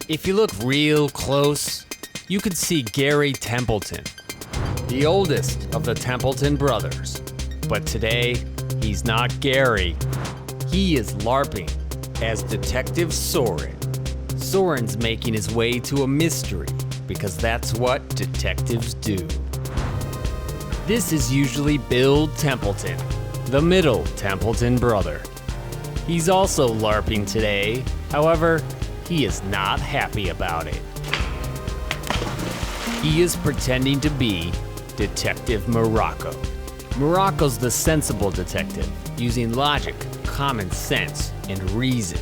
If you look real close, you could see Gary Templeton, the oldest of the Templeton brothers. But today, he's not Gary. He is LARPing as Detective Soren. Soren's making his way to a mystery because that's what detectives do. This is usually Bill Templeton, the middle Templeton brother. He's also LARPing today, however, he is not happy about it. He is pretending to be Detective Morocco. Morocco's the sensible detective, using logic, common sense, and reason.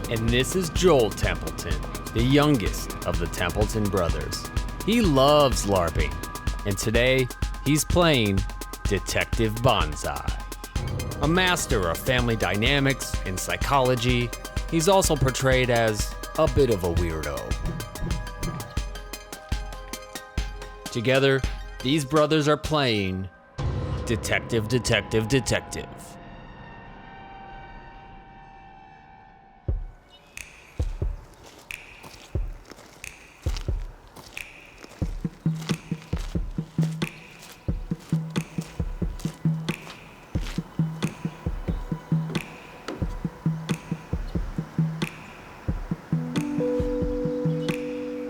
And this is Joel Templeton, the youngest of the Templeton brothers. He loves LARPing, and today he's playing Detective Bonsai. A master of family dynamics and psychology, he's also portrayed as a bit of a weirdo. Together, these brothers are playing Detective, Detective, Detective.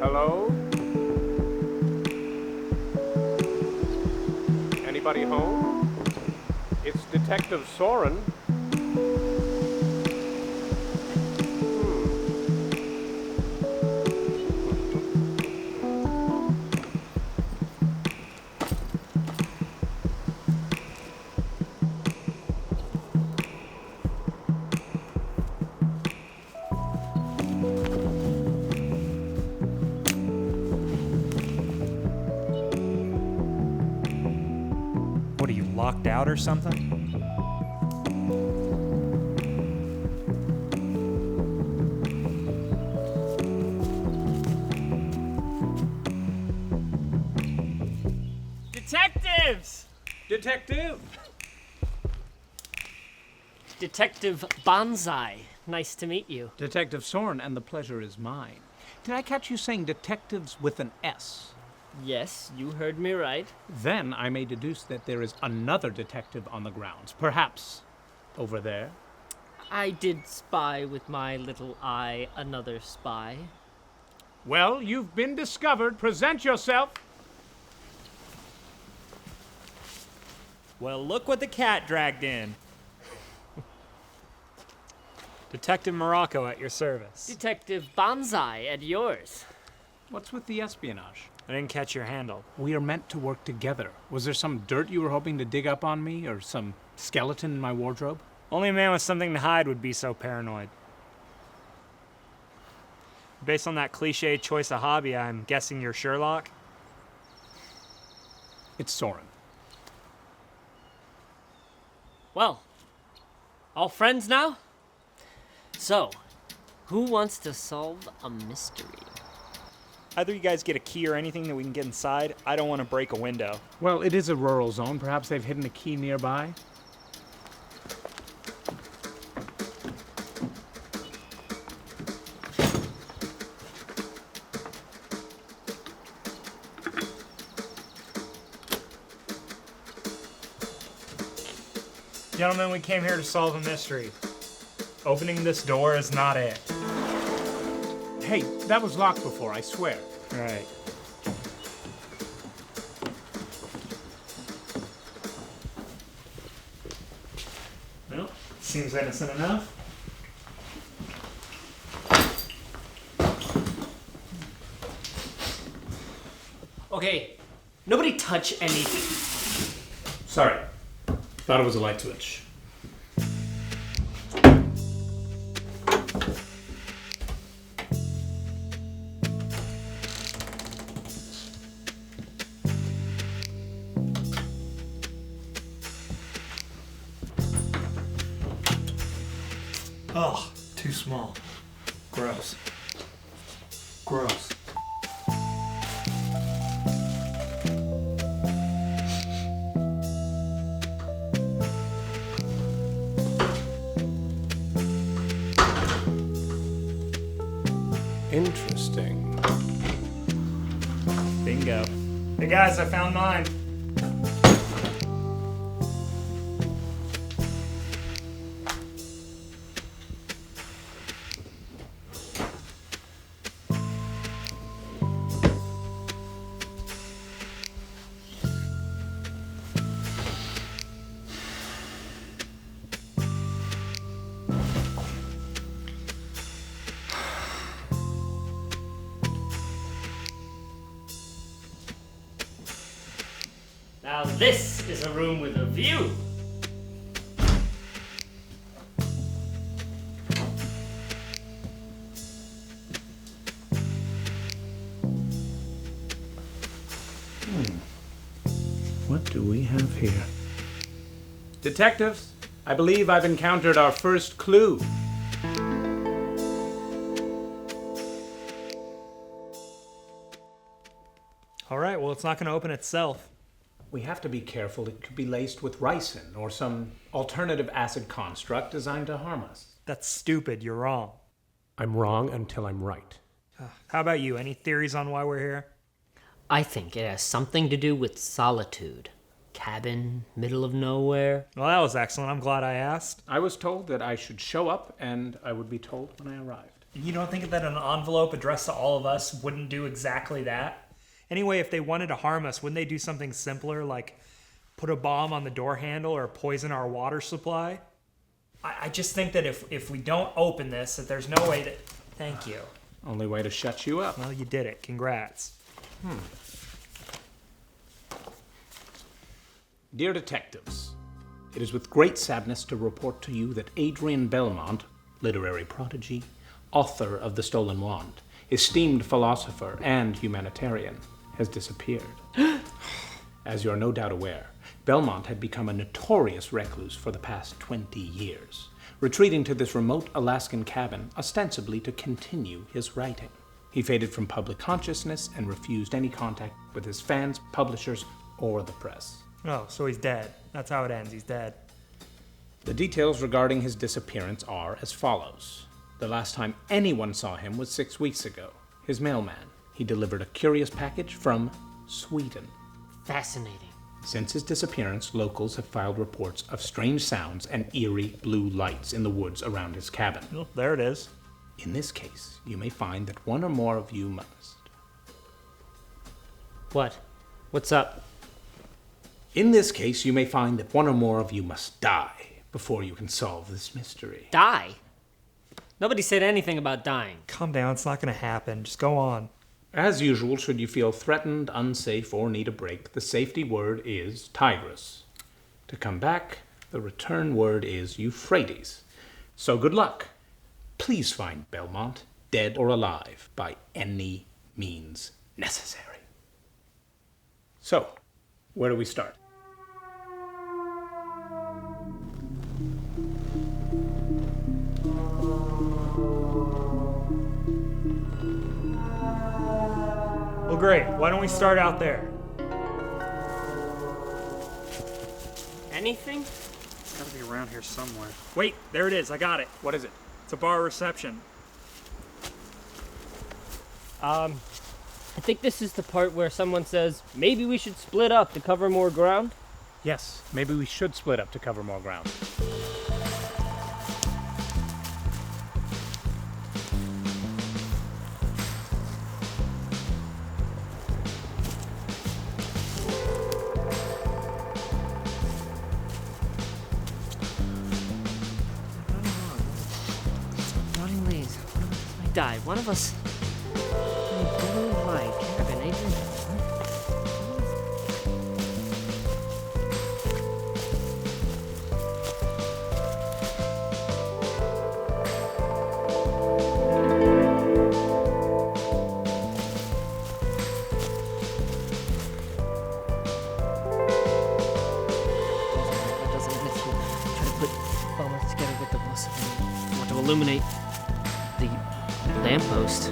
Hello? Anybody home? It's Detective Soren. What, are you locked out or something? Detectives! Detective! Detective Bonsai. Nice to meet you. Detective Soren, and the pleasure is mine. Did I catch you saying detectives with an S? Yes, you heard me right. Then I may deduce that there is another detective on the grounds. Perhaps over there? I did spy with my little eye another spy. Well, you've been discovered. Present yourself. Well, look what the cat dragged in. Detective Morocco at your service. Detective Bonsai at yours. What's with the espionage? I didn't catch your handle. We are meant to work together. Was there some dirt you were hoping to dig up on me, or some skeleton in my wardrobe? Only a man with something to hide would be so paranoid. Based on that cliche choice of hobby, I'm guessing you're Sherlock? It's Soren. Well, all friends now? So, who wants to solve a mystery? Either you guys get a key or anything that we can get inside. I don't want to break a window. Well, it is a rural zone. Perhaps they've hidden a key nearby. Gentlemen, we came here to solve a mystery. Opening this door is not it. Hey, that was locked before, I swear. Right. Well, seems innocent enough. Okay, nobody touch anything. Sorry. Thought it was a light switch. Oh, too small. Gross. Gross. In Bingo. Hey guys, I found mine. Now this is a room with a view. What do we have here? Detectives, I believe I've encountered our first clue. All right, well, it's not going to open itself. We have to be careful. It could be laced with ricin or some alternative acid construct designed to harm us. That's stupid. You're wrong. I'm wrong until I'm right. How about you? Any theories on why we're here? I think it has something to do with solitude. Cabin, middle of nowhere. Well, that was excellent. I'm glad I asked. I was told that I should show up, and I would be told when I arrived. You don't think that an envelope addressed to all of us wouldn't do exactly that? Anyway, if they wanted to harm us, wouldn't they do something simpler, like put a bomb on the door handle or poison our water supply? I just think that if we don't open this, that there's no way that... Thank you. Only way to shut you up. Well, you did it. Congrats. Dear detectives, it is with great sadness to report to you that Adrian Belmont, literary prodigy, author of The Stolen Wand, esteemed philosopher and humanitarian, has disappeared. As you are no doubt aware, Belmont had become a notorious recluse for the past 20 years, retreating to this remote Alaskan cabin ostensibly to continue his writing. He faded from public consciousness and refused any contact with his fans, publishers, or the press. Oh, so he's dead. That's how it ends. He's dead. The details regarding his disappearance are as follows. The last time anyone saw him was 6 weeks ago. His mailman. He delivered a curious package from Sweden. Fascinating. Since his disappearance, locals have filed reports of strange sounds and eerie blue lights in the woods around his cabin. Oh, there it is. In this case, you may find that one or more of you must. What? What's up? In this case, you may find that one or more of you must die before you can solve this mystery. Die? Nobody said anything about dying. Calm down. It's not going to happen. Just go on. As usual, should you feel threatened, unsafe, or need a break, the safety word is Tigris. To come back, the return word is Euphrates. So good luck. Please find Belmont, dead or alive, by any means necessary. So, where do we start? Well, great. Why don't we start out there? Anything? It's got to be around here somewhere. Wait, there it is. I got it. What is it? It's a bar reception. I think this is the part where someone says, maybe we should split up to cover more ground. Yes, maybe we should split up to cover more ground. Rotting leaves. One of us might die. One of us. Blue light. Cabin, Adrian. That doesn't miss you. Try to put Belmont together with the muscle. Want to illuminate the lamppost.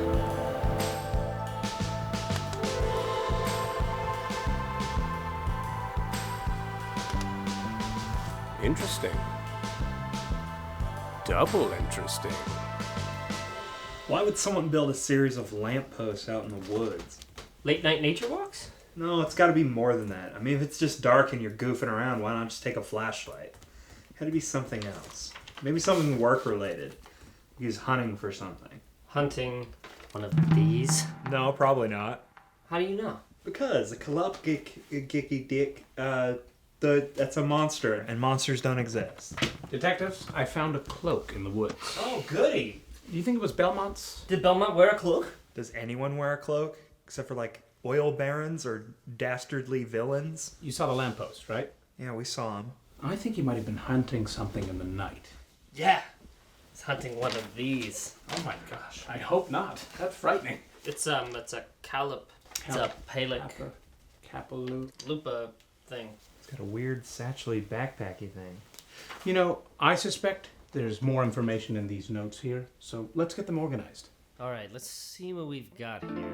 Interesting. Double interesting. Why would someone build a series of lampposts out in the woods? Late night nature walks? No, it's got to be more than that. I mean, if it's just dark and you're goofing around, why not just take a flashlight? Had to be something else. Maybe something work-related. He's hunting for something. Hunting one of these? No, probably not. How do you know? Because the that's a monster, and monsters don't exist. Detectives, I found a cloak in the woods. Oh, goody. Do you think it was Belmont's? Did Belmont wear a cloak? Does anyone wear a cloak? Except for, like, oil barons or dastardly villains? You saw the lamppost, right? Yeah, we saw him. I think he might have been hunting something in the night. Yeah. He's hunting one of these. Oh my gosh, I hope not. That's frightening. It's a Qalupaliks. Lupa thing. It's got a weird satchel-y backpacky thing. You know, I suspect there's more information in these notes here, so let's get them organized. All right, let's see what we've got here.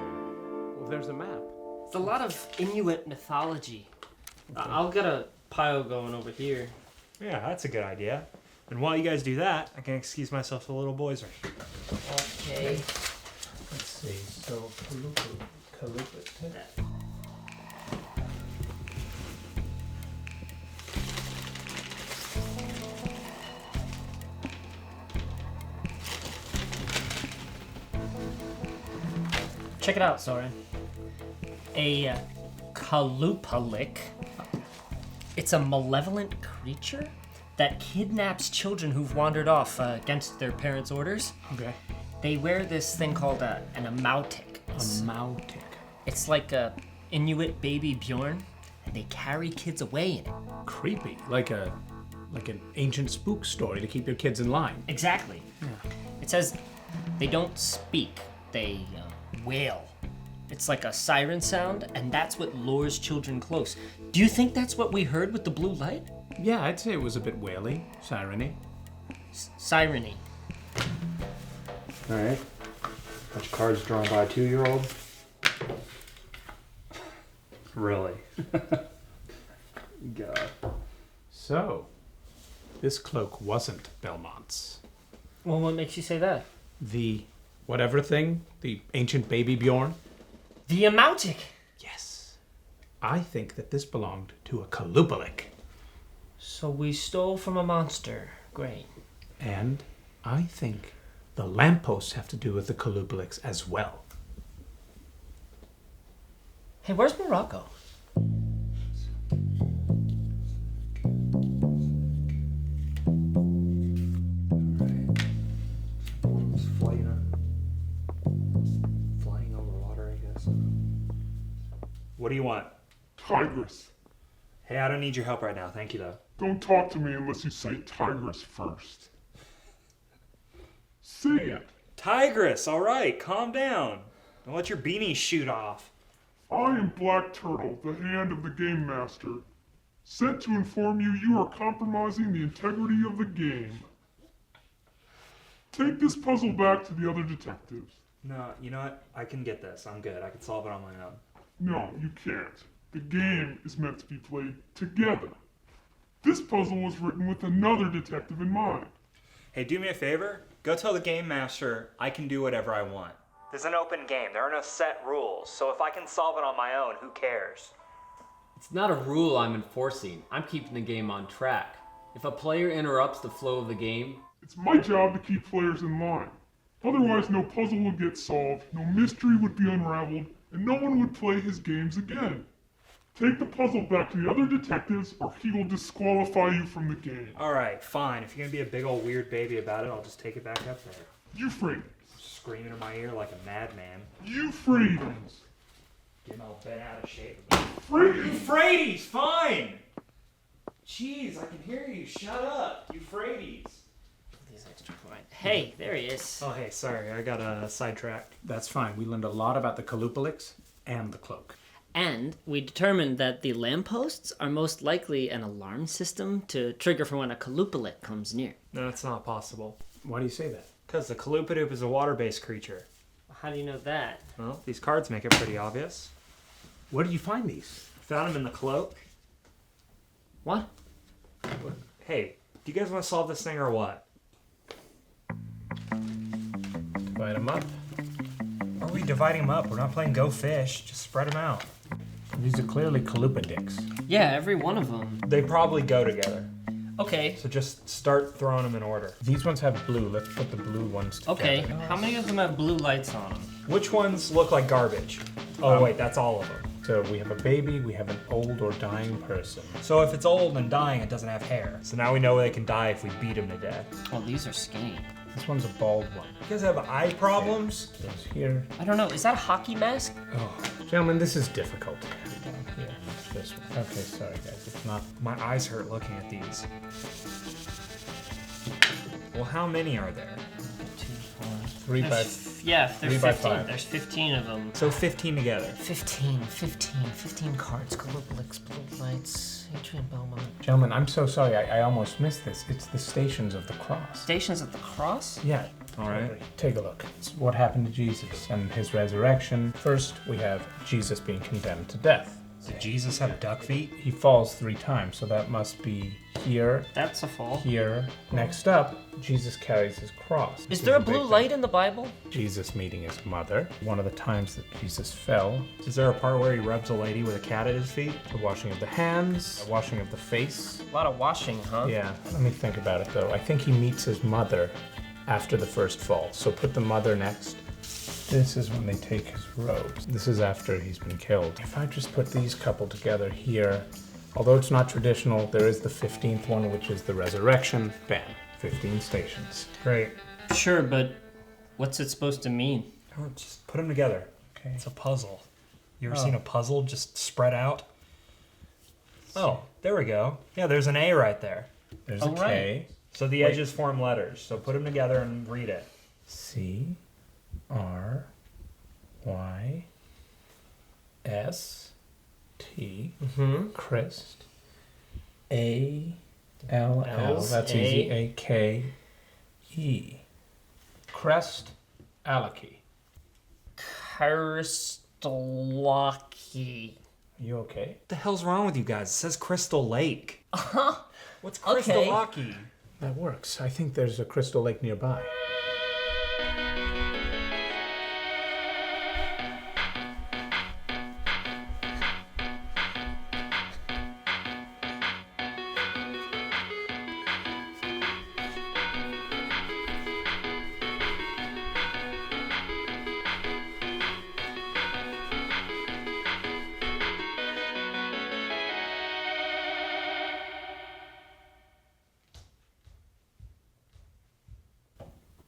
Well, there's a map. It's a lot of Inuit mythology. I'll get a pile going over here. Yeah, that's a good idea. And while you guys do that, I can excuse myself to the little boys. Okay. Let's see, so Qalupaliks. Check it out, Soren. A Qalupalik. It's a malevolent creature that kidnaps children who've wandered off against their parents' orders. Okay. They wear this thing called an amautic. It's like a Inuit baby Bjorn, and they carry kids away in it. Creepy, like an ancient spook story to keep your kids in line. Exactly. Yeah. It says they don't speak, they wail. It's like a siren sound, and that's what lures children close. Do you think that's what we heard with the blue light? Yeah, I'd say it was a bit waily, siren-y. Siren-y. Alright. Bunch of cards drawn by a 2-year-old. Really? God. So, this cloak wasn't Belmont's. Well, what makes you say that? The whatever thing? The ancient baby Bjorn? The amautic. Yes. I think that this belonged to a Qalupalik. So we stole from a monster. Great. And I think the lampposts have to do with the Qalupaliks as well. Hey, where's Morocco? Flying over water, I guess. What do you want? Tigress. Hey, I don't need your help right now. Thank you, though. Don't talk to me unless you say Tigress first. Say it. Tigress, all right. Calm down. Don't let your beanie shoot off. I am Black Turtle, the hand of the Game Master, sent to inform you you are compromising the integrity of the game. Take this puzzle back to the other detectives. No, you know what? I can get this. I'm good. I can solve it on my own. No, you can't. The game is meant to be played together. This puzzle was written with another detective in mind. Hey, do me a favor. Go tell the game master I can do whatever I want. This is an open game. There are no set rules. So if I can solve it on my own, who cares? It's not a rule I'm enforcing. I'm keeping the game on track. If a player interrupts the flow of the game, It's my job to keep players in line. Otherwise, no puzzle would get solved, no mystery would be unraveled, and no one would play his games again. Take the puzzle back to the other detectives, or he will disqualify you from the game. All right, fine. If you're going to be a big old weird baby about it, I'll just take it back up there. Euphrates. Screaming in my ear like a madman. Euphrates. Getting all bent out of shape. Euphrates. Euphrates, fine! Jeez, I can hear you. Shut up. Euphrates. These extra quiet. Hey, there he is. Oh, hey, sorry. I got sidetracked. That's fine. We learned a lot about the Qalupaliks and the cloak. And we determined that the lampposts are most likely an alarm system to trigger for when a Qalupalik comes near. No, it's not possible. Why do you say that? Because the Qalupadoop is a water-based creature. How do you know that? Well, these cards make it pretty obvious. Where did you find these? Found them in the cloak. What? Hey, do you guys want to solve this thing or what? Divide them up. Why are we dividing them up? We're not playing Go Fish. Just spread them out. These are clearly Qalupaliks. Yeah, every one of them. They probably go together. Okay. So just start throwing them in order. These ones have blue. Let's put the blue ones together. Okay. How many of them have blue lights on them? Which ones look like garbage? Oh, wait, that's all of them. So we have a baby, we have an old or dying person. So if it's old and dying, it doesn't have hair. So now we know they can die if we beat them to death. Well, these are skinny. This one's a bald one. You guys have eye problems? Goes here. I don't know. Is that a hockey mask? Oh, gentlemen, this is difficult. Down here. This one. Okay, sorry guys. It's not. My eyes hurt looking at these. Well, how many are there? 2, 4. 3 by. Yeah, there's 3 by 15. 5. There's 15 of them. So 15 together. 15 cards. Qalupaliks, blue lights, Adrian Belmont. Gentlemen, I'm so sorry. I almost missed this. It's the Stations of the Cross. Stations at the Cross? Yeah. All right. Take a look. It's what happened to Jesus and his resurrection. First, we have Jesus being condemned to death. Did Jesus have duck feet? He falls 3 times, so that must be here, That's a fall. here. Next up, Jesus carries his cross. Is This there a big blue thing. light in the Bible? Jesus meeting his mother. One of the times that Jesus fell, Is there a part where he rubs a lady with a cat at his feet? the washing of the hands, the washing of the face. A lot of washing, huh? Yeah, let me think about it though. I think he meets his mother after the first fall. So put the mother next. This is when they take his robes. This is after he's been killed. If I just put these couple together here, although it's not traditional, there is the 15th one, which is the resurrection. Bam, 15 stations. Great. Sure, but what's it supposed to mean? Oh, just put them together. Okay. It's a puzzle. You ever Oh. seen a puzzle just spread out? Oh, there we go. Yeah, there's an A right there. There's Oh, a K. right. So the edges form letters. So put them together and read it. C R Y S T Christ A L L. That's easy. A K E. Crest Alaki. Kristolaki. You okay? What the hell's wrong with you guys? It says Crystal Lake. What's Okay. Kristolaki? That works. I think there's a crystal lake nearby.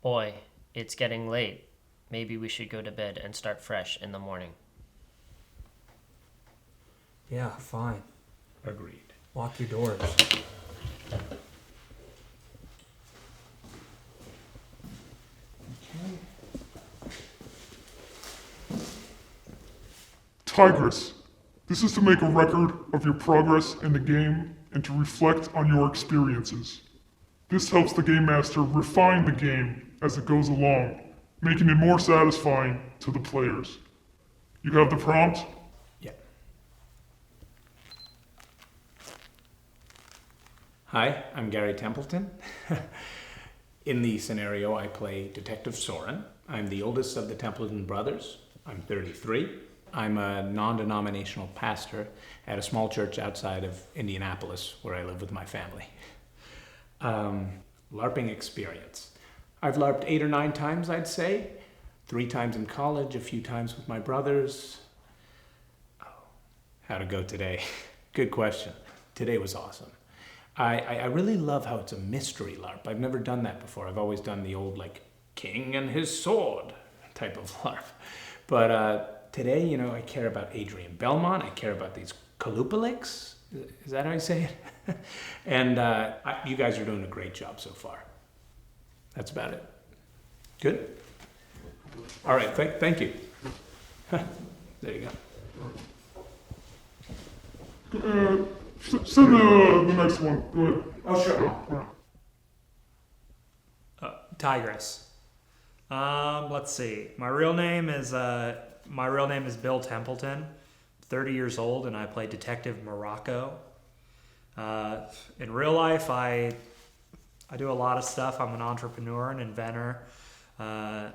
Boy, it's getting late. Maybe we should go to bed and start fresh in the morning. Yeah, fine. Agreed. Lock your doors. Tigress, this is to make a record of your progress in the game and to reflect on your experiences. This helps the Game Master refine the game as it goes along, making it more satisfying to the players. You have the prompt? Yeah. Hi, I'm Gary Templeton. In the scenario, I play Detective Soren. I'm the oldest of the Templeton brothers. I'm 33. I'm a non-denominational pastor at a small church outside of Indianapolis, where I live with my family. LARPing experience. I've LARPed 8 or 9 times, I'd say. 3 times in college, a few times with my brothers. Oh, how'd it go today? Good question. Today was awesome. I really love how it's a mystery LARP. I've never done that before. I've always done the old, like, king and his sword type of LARP. But today, you know, I care about Adrian Belmont. I care about these Qalupaliks. Is that how you say it? And you guys are doing a great job so far. That's about it. Good? All right, thank you. There you go. Send the next one. Go ahead. Oh, sure. Tigress. Let's see. My real name is Bill Templeton. 30 years old, and I play Detective Morocco. In real life, I do a lot of stuff. I'm an entrepreneur, an inventor. I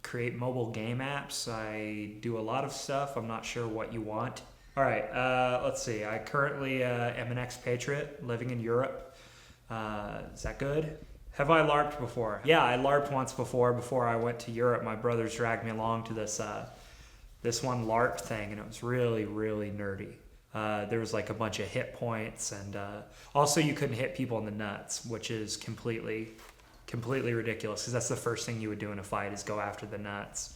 create mobile game apps. I do a lot of stuff. I'm not sure what you want. All right, let's see. I currently am an expatriate living in Europe. Is that good? Have I LARPed before? Yeah, I LARPed once before I went to Europe. My brothers dragged me along to this one LARP thing, and it was really, really nerdy. There was like a bunch of hit points, and also you couldn't hit people in the nuts, which is completely ridiculous, because that's the first thing you would do in a fight is go after the nuts.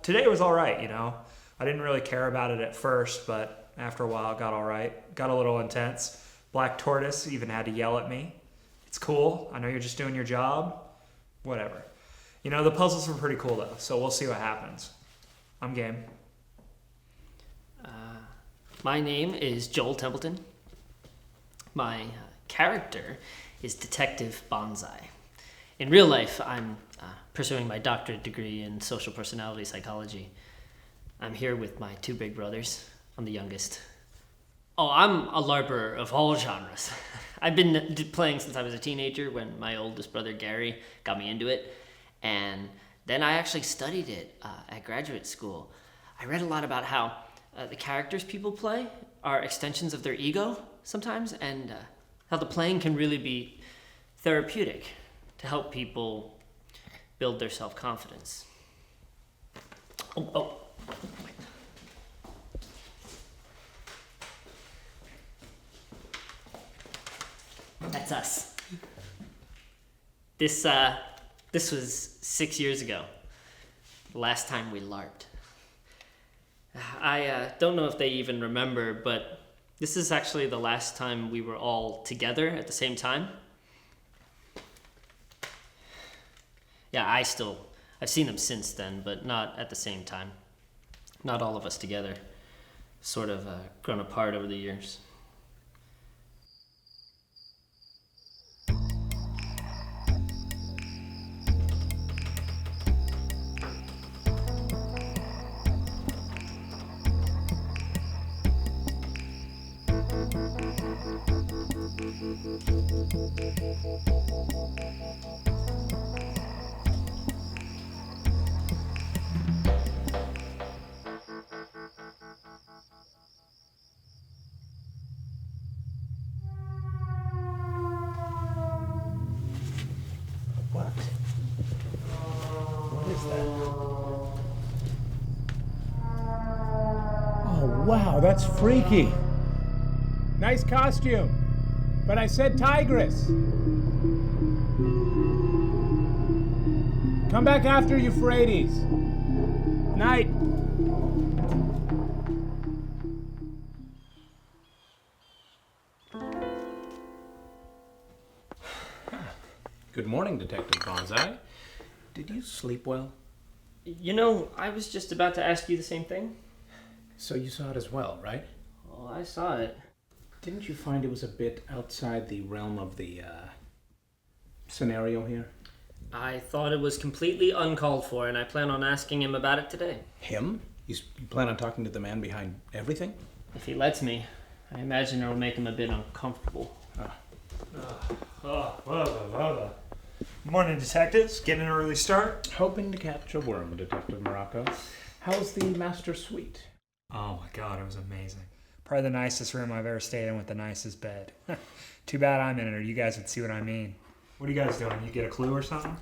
Today was all right, you know. I didn't really care about it at first, but after a while it got all right. Got a little intense. Black Tortoise even had to yell at me. It's cool. I know you're just doing your job. Whatever. You know, the puzzles were pretty cool though, so we'll see what happens. I'm game. My name is Joel Templeton. My character is Detective Bonsai. In real life, I'm pursuing my doctorate degree in social personality psychology. I'm here with my two big brothers. I'm the youngest. Oh, I'm a LARPer of all genres. I've been playing since I was a teenager when my oldest brother Gary got me into it. And then I actually studied it at graduate school. I read a lot about how the characters people play are extensions of their ego sometimes, and how the playing can really be therapeutic to help people build their self-confidence. Oh. That's us. This was 6 years ago, the last time we LARPed. I don't know if they even remember, but this is actually the last time we were all together at the same time. Yeah, I've seen them since then, but not at the same time. Not all of us together. Sort of grown apart over the years. What is that? Oh, wow, that's freaky. Nice costume. But I said tigress. Come back after Euphrates. Night. Good morning, Detective Bonsai. Did you sleep well? You know, I was just about to ask you the same thing. So you saw it as well, right? Oh, I saw it. Didn't you find it was a bit outside the realm of the scenario here? I thought it was completely uncalled for, and I plan on asking him about it today. Him? You plan on talking to the man behind everything? If he lets me, I imagine it'll make him a bit uncomfortable. Morning, detectives. Getting an early start? Hoping to catch a worm, Detective Morocco. How's the master suite? Oh my god, it was amazing. Probably the nicest room I've ever stayed in with the nicest bed. Too bad I'm in it, or you guys would see what I mean. What are you guys doing? You get a clue or something?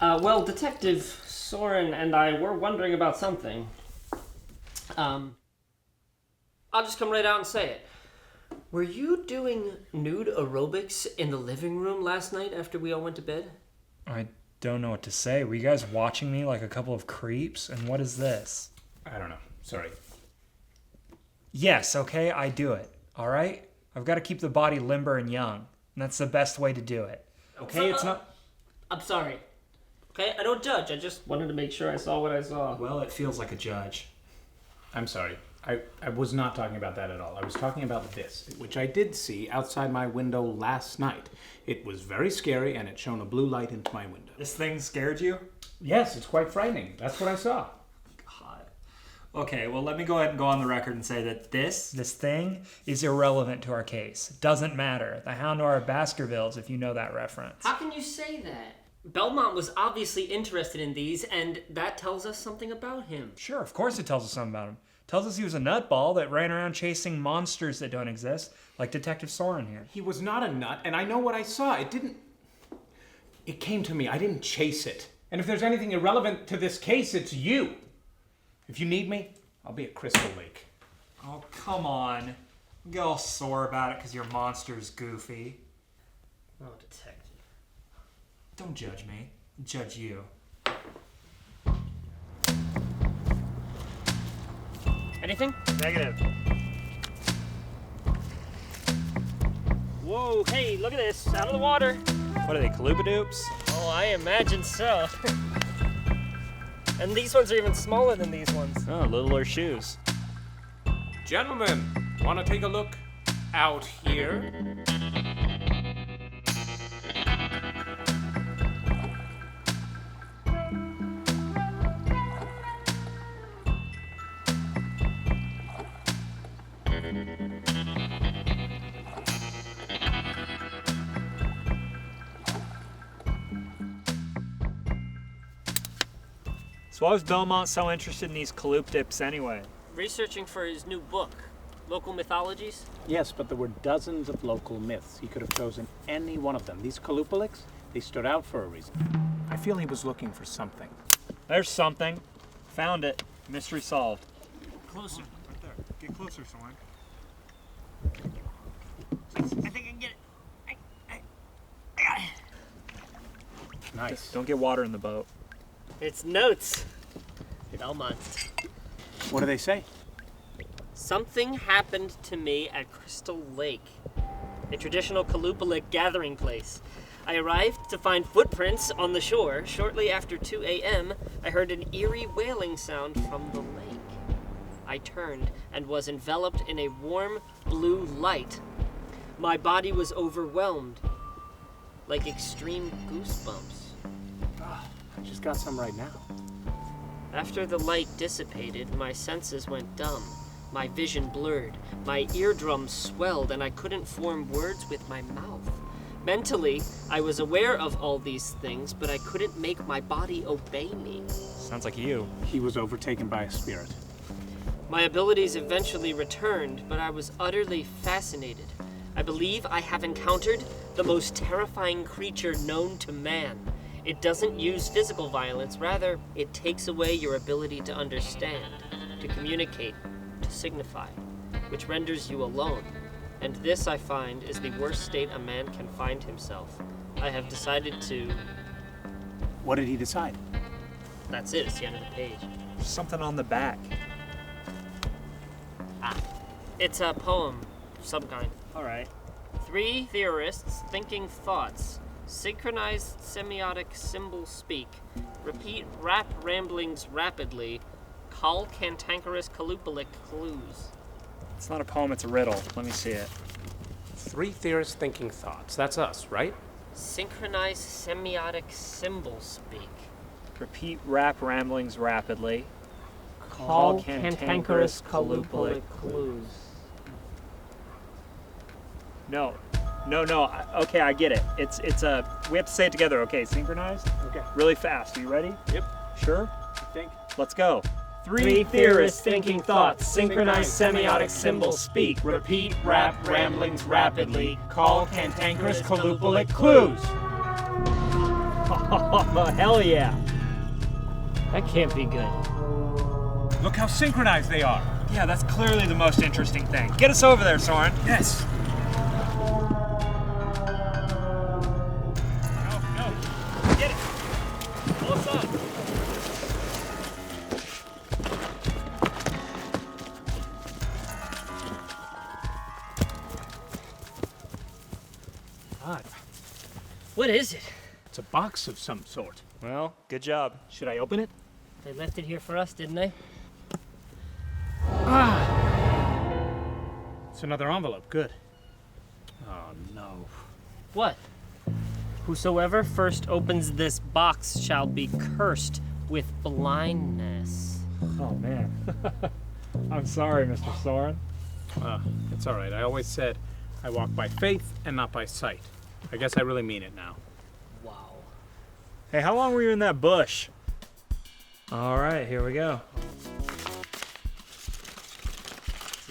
Well, Detective Soren and I were wondering about something. I'll just come right out and say it. Were you doing nude aerobics in the living room last night after we all went to bed? I don't know what to say. Were you guys watching me like a couple of creeps? And what is this? I don't know. Sorry. Yes, okay, I do it. All right? I've got to keep the body limber and young. And that's the best way to do it. Okay, it's not... I'm sorry. Okay, I don't judge. I just wanted to make sure I saw what I saw. Well, it feels like a judge. I'm sorry. I was not talking about that at all. I was talking about this, which I did see outside my window last night. It was very scary, and it shone a blue light into my window. This thing scared you? Yes, it's quite frightening. That's what I saw. God. Okay, well, let me go ahead and go on the record and say that this thing is irrelevant to our case. It doesn't matter. The Hound Noir of Baskervilles, if you know that reference. How can you say that? Belmont was obviously interested in these, and that tells us something about him. Sure, of course it tells us something about him. Tells us he was a nutball that ran around chasing monsters that don't exist, like Detective Soren here. He was not a nut, and I know what I saw. It came to me. I didn't chase it. And if there's anything irrelevant to this case, it's you. If you need me, I'll be at Crystal Lake. Oh, come on. You get all sore about it because your monster's goofy. Oh, detective. Don't judge me. Judge you. Anything? Negative. Whoa, hey, look at this. Out of the water. What are they, Qalupaliksi? Oh, I imagine so. And these ones are even smaller than these ones. Oh, littler shoes. Gentlemen, want to take a look out here? So why was Belmont so interested in these Qalupaliks anyway? Researching for his new book, Local Mythologies. Yes, but there were dozens of local myths. He could have chosen any one of them. These Qalupaliks, they stood out for a reason. I feel he was looking for something. There's something. Found it. Mystery solved. Closer. Right there. Get closer, Soren. I think I can get it. I got it. Nice. Don't get water in the boat. It's notes. Belmont. What do they say? Something happened to me at Crystal Lake, a traditional Qalupalik gathering place. I arrived to find footprints on the shore. Shortly after 2 a.m., I heard an eerie wailing sound from the lake. I turned and was enveloped in a warm blue light. My body was overwhelmed, like extreme goosebumps. I just got some right now. After the light dissipated, my senses went dumb. My vision blurred. My eardrums swelled, and I couldn't form words with my mouth. Mentally, I was aware of all these things, but I couldn't make my body obey me. Sounds like you. He was overtaken by a spirit. My abilities eventually returned, but I was utterly fascinated. I believe I have encountered the most terrifying creature known to man. It doesn't use physical violence, rather, it takes away your ability to understand, to communicate, to signify, which renders you alone. And this, I find, is the worst state a man can find himself. I have decided to... What did he decide? That's it, it's the end of the page. There's something on the back. It's a poem of some kind. All right. 3 theorists thinking thoughts. Synchronized semiotic symbol speak. Repeat rap ramblings rapidly. Call cantankerous Qalupalik clues. It's not a poem, it's a riddle. Let me see it. 3 theorists thinking thoughts. That's us, right? Synchronized semiotic symbol speak. Repeat rap ramblings rapidly. Call cantankerous Qalupalik clues. No. Okay, I get it. It's a. We have to say it together. Okay, synchronized. Okay. Really fast. Are you ready? Yep. Sure. I think. Let's go. 3 theorists thinking thoughts. Synchronized semiotic symbols speak. Repeat rap ramblings rapidly. Call cantankerous Qalupalik clues. Oh, hell yeah. That can't be good. Look how synchronized they are. Yeah, that's clearly the most interesting thing. Get us over there, Soren. Yes. No. Get it. Pull us up. Odd. What is it? It's a box of some sort. Well, good job. Should I open it? They left it here for us, didn't they? It's another envelope. Good. Oh, no. What? Whosoever first opens this box shall be cursed with blindness. Oh, man. I'm sorry, Mr. Soren. It's all right. I always said I walk by faith and not by sight. I guess I really mean it now. Wow. Hey, how long were you in that bush? All right, here we go.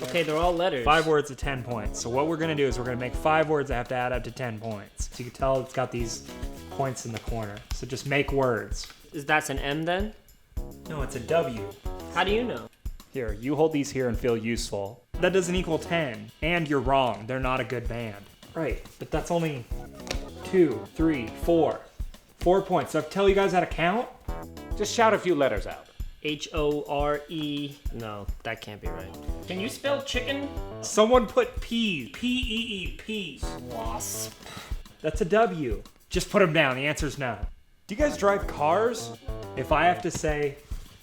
Okay, they're all letters. 5 words of 10 points. So what we're gonna do is we're gonna make 5 words that have to add up to 10 points. So you can tell it's got these points in the corner. So just make words. That's an M then? No, it's a W. How do you know? Here, you hold these here and feel useful. That doesn't equal 10. And you're wrong. They're not a good band. Right, but that's only 2, 3, 4. 4 points. So I have to tell you guys how to count? Just shout a few letters out. H-O-R-E. No, that can't be right. Can you spell chicken? Someone put P. P-E-E. P. Wasp. That's a W. Just put them down. The answer's no. Do you guys drive cars? If I have to say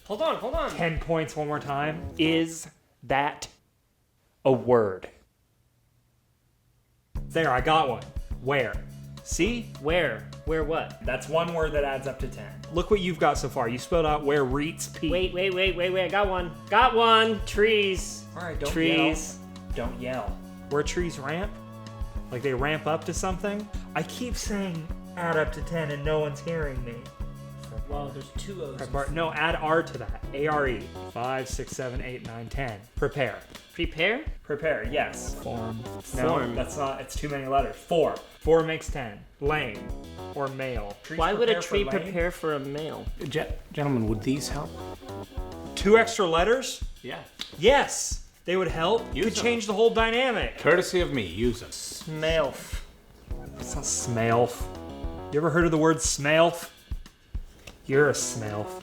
Hold on. 10 points one more time, is that a word? There, I got one. Where? See? Where? Where what? That's one word that adds up to 10. Look what you've got so far. You spelled out where reets P. Wait. I got one. Got one. Trees. All right, don't Trees. yell. Don't yell. Where trees ramp? Like they ramp up to something? I keep saying add up to 10 and no one's hearing me. Well, there's 2 O's. No, add R to that. A-R-E. 5, 6, 7, 8, 9, 10. Prepare. Prepare? Prepare, yes. Form. No, Form. that's not, it's too many letters. 4. 4 makes 10. Lame. Or male. Trees Why would a prepare for tree lame? prepare for a male? Gentlemen, would these help? 2 extra letters? Yeah. Yes. They would help. You could them. change the whole dynamic. Courtesy of me, use them. Smelf. It's not smelf. You ever heard of the word smelf? You're a smelf.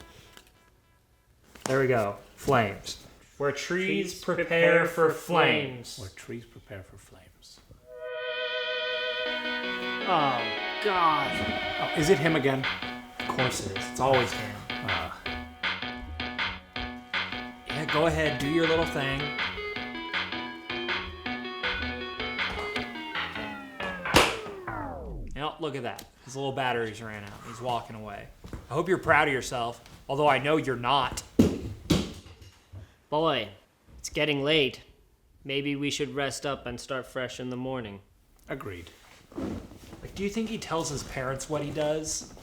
There we go. Flames. Where trees prepare for flames. Where trees prepare for flames. Oh, God. Oh, is it him again? Of course it is. It's always him. Yeah, go ahead. Do your little thing. Now, look at that. His little batteries ran out. He's walking away. I hope you're proud of yourself, although I know you're not. Boy, it's getting late. Maybe we should rest up and start fresh in the morning. Agreed. Like, do you think he tells his parents what he does?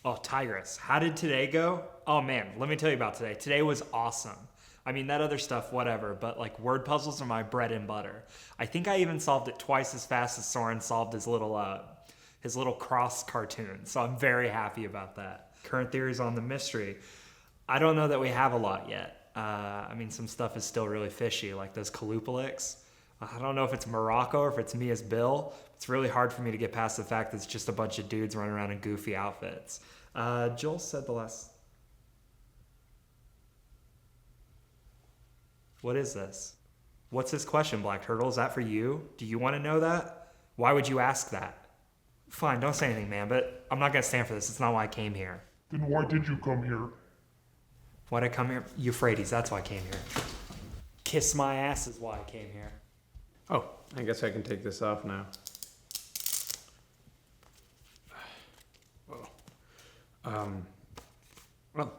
Oh, Tigress, how did today go? Oh man, let me tell you about today. Today was awesome. I mean, that other stuff, whatever, but like word puzzles are my bread and butter. I think I even solved it twice as fast as Soren solved his little cross cartoon. So I'm very happy about that. Current theories on the mystery. I don't know that we have a lot yet. I mean, some stuff is still really fishy, like those Qalupaliks. I don't know if it's Morocco or if it's me as Bill. It's really hard for me to get past the fact that it's just a bunch of dudes running around in goofy outfits. Joel said the last... What is this? What's this question, Black Turtle? Is that for you? Do you want to know that? Why would you ask that? Fine, don't say anything, man, but I'm not going to stand for this. It's not why I came here. Then why did you come here? Why'd I come here? Euphrates, that's why I came here. Kiss my ass is why I came here. Oh, I guess I can take this off now. Well,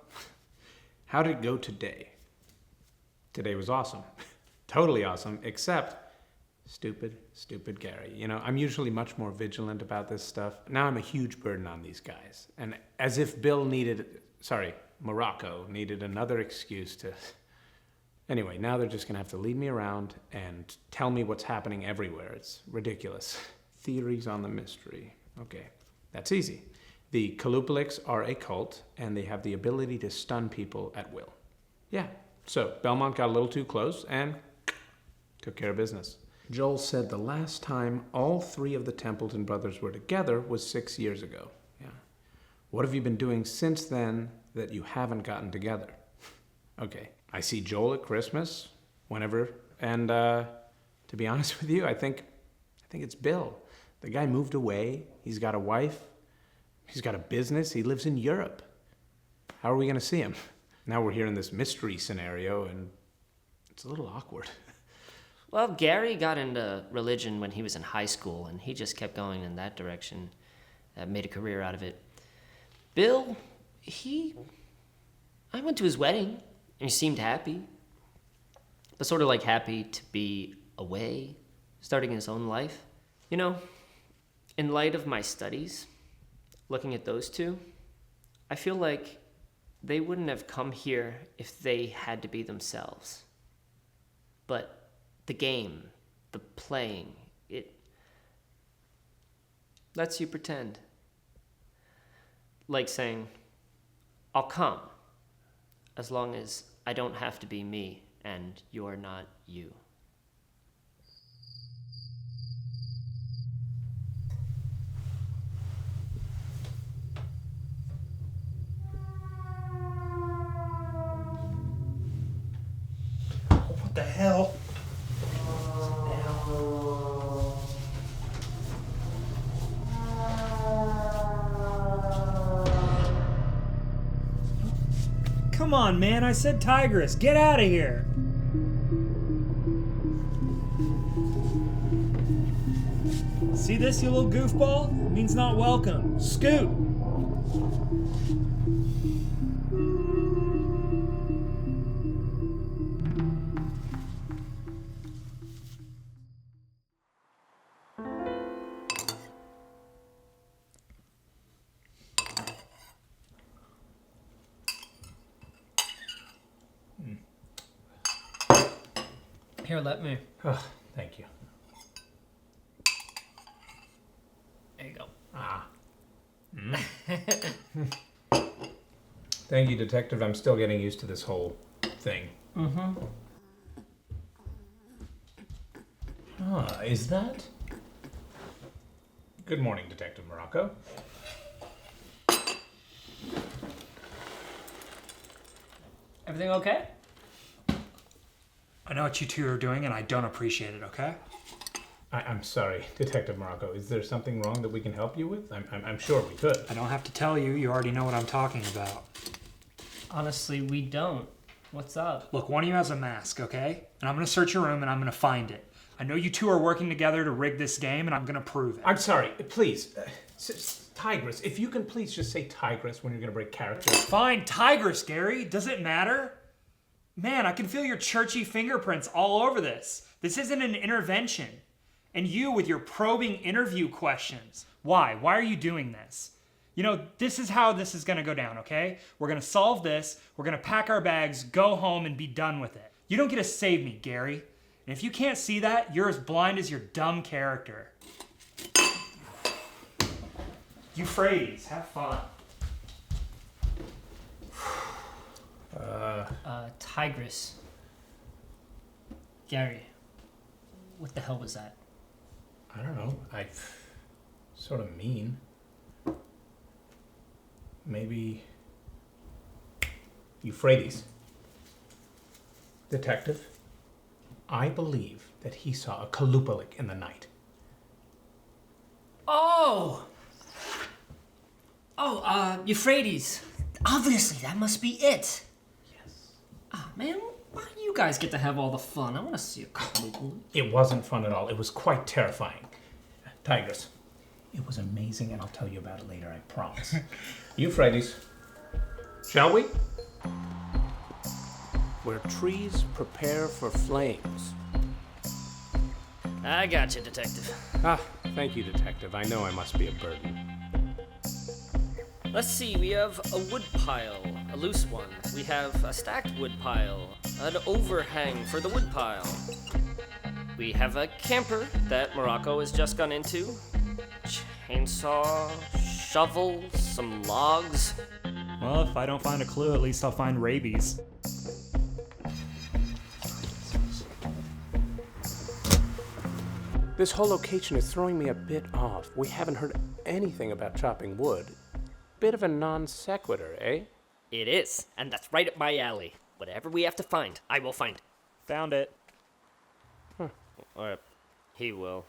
how did it go today? Today was awesome. Totally awesome, except stupid Gary. You know, I'm usually much more vigilant about this stuff. Now I'm a huge burden on these guys. And as if Morocco needed another excuse to... Anyway, now they're just gonna have to lead me around and tell me what's happening everywhere. It's ridiculous. Theories on the mystery. Okay, that's easy. The Qalupaliks are a cult, and they have the ability to stun people at will. Yeah, so Belmont got a little too close and took care of business. Joel said the last time all 3 of the Templeton brothers were together was 6 years ago. Yeah. What have you been doing since then that you haven't gotten together? Okay. I see Joel at Christmas, whenever, and to be honest with you, I think it's Bill. The guy moved away, he's got a wife, he's got a business, he lives in Europe. How are we gonna see him? Now we're here in this mystery scenario, and it's a little awkward. Well, Gary got into religion when he was in high school, and he just kept going in that direction, made a career out of it. Bill, I went to his wedding. And he seemed happy, but sort of like happy to be away, starting his own life. You know, in light of my studies, looking at those 2, I feel like they wouldn't have come here if they had to be themselves. But the game, the playing, it lets you pretend. Like saying, I'll come, as long as I don't have to be me and you're not you. What the hell? Come on, man, I said tigress. Get out of here. See this, you little goofball? It means not welcome. Scoot. Here, let me. Oh, thank you. There you go. Thank you, Detective. I'm still getting used to this whole thing. Is that? Good morning, Detective Morocco. Everything okay? I know what you two are doing, and I don't appreciate it, okay? I'm sorry, Detective Morocco. Is there something wrong that we can help you with? I'm sure we could. I don't have to tell you. You already know what I'm talking about. Honestly, we don't. What's up? Look, one of you has a mask, okay? And I'm going to search your room, and I'm going to find it. I know you two are working together to rig this game, and I'm going to prove it. I'm sorry. Please. Tigress. If you can please just say Tigress when you're going to break character. Fine, tigress, Gary. Does it matter? Man, I can feel your churchy fingerprints all over this. This isn't an intervention. And you with your probing interview questions. Why? Why are you doing this? You know, this is how this is going to go down, okay? We're going to solve this. We're going to pack our bags, go home, and be done with it. You don't get to save me, Gary. And if you can't see that, you're as blind as your dumb character. Euphrates, have fun. Tigress. Gary, what the hell was that? I don't know. Sort of mean. Maybe Euphrates. Detective, I believe that he saw a Qalupalik in the night. Oh, Euphrates. Obviously, that must be it. Yes. Ah, man, why do you guys get to have all the fun? I want to see a Qalupalik. It wasn't fun at all. It was quite terrifying. Tigress, it was amazing, and I'll tell you about it later, I promise. Euphrates, shall we? Where trees prepare for flames. I got you, Detective. Ah, thank you, Detective. I know I must be a burden. Let's see, we have a wood pile, a loose one. We have a stacked wood pile, an overhang for the wood pile. We have a camper that Morocco has just gone into, chainsaw, shovel, some logs. Well, if I don't find a clue, at least I'll find rabies. This whole location is throwing me a bit off. We haven't heard anything about chopping wood. Bit of a non sequitur, eh? It is, and that's right up my alley. Whatever we have to find, I will find. Found it. Or he will.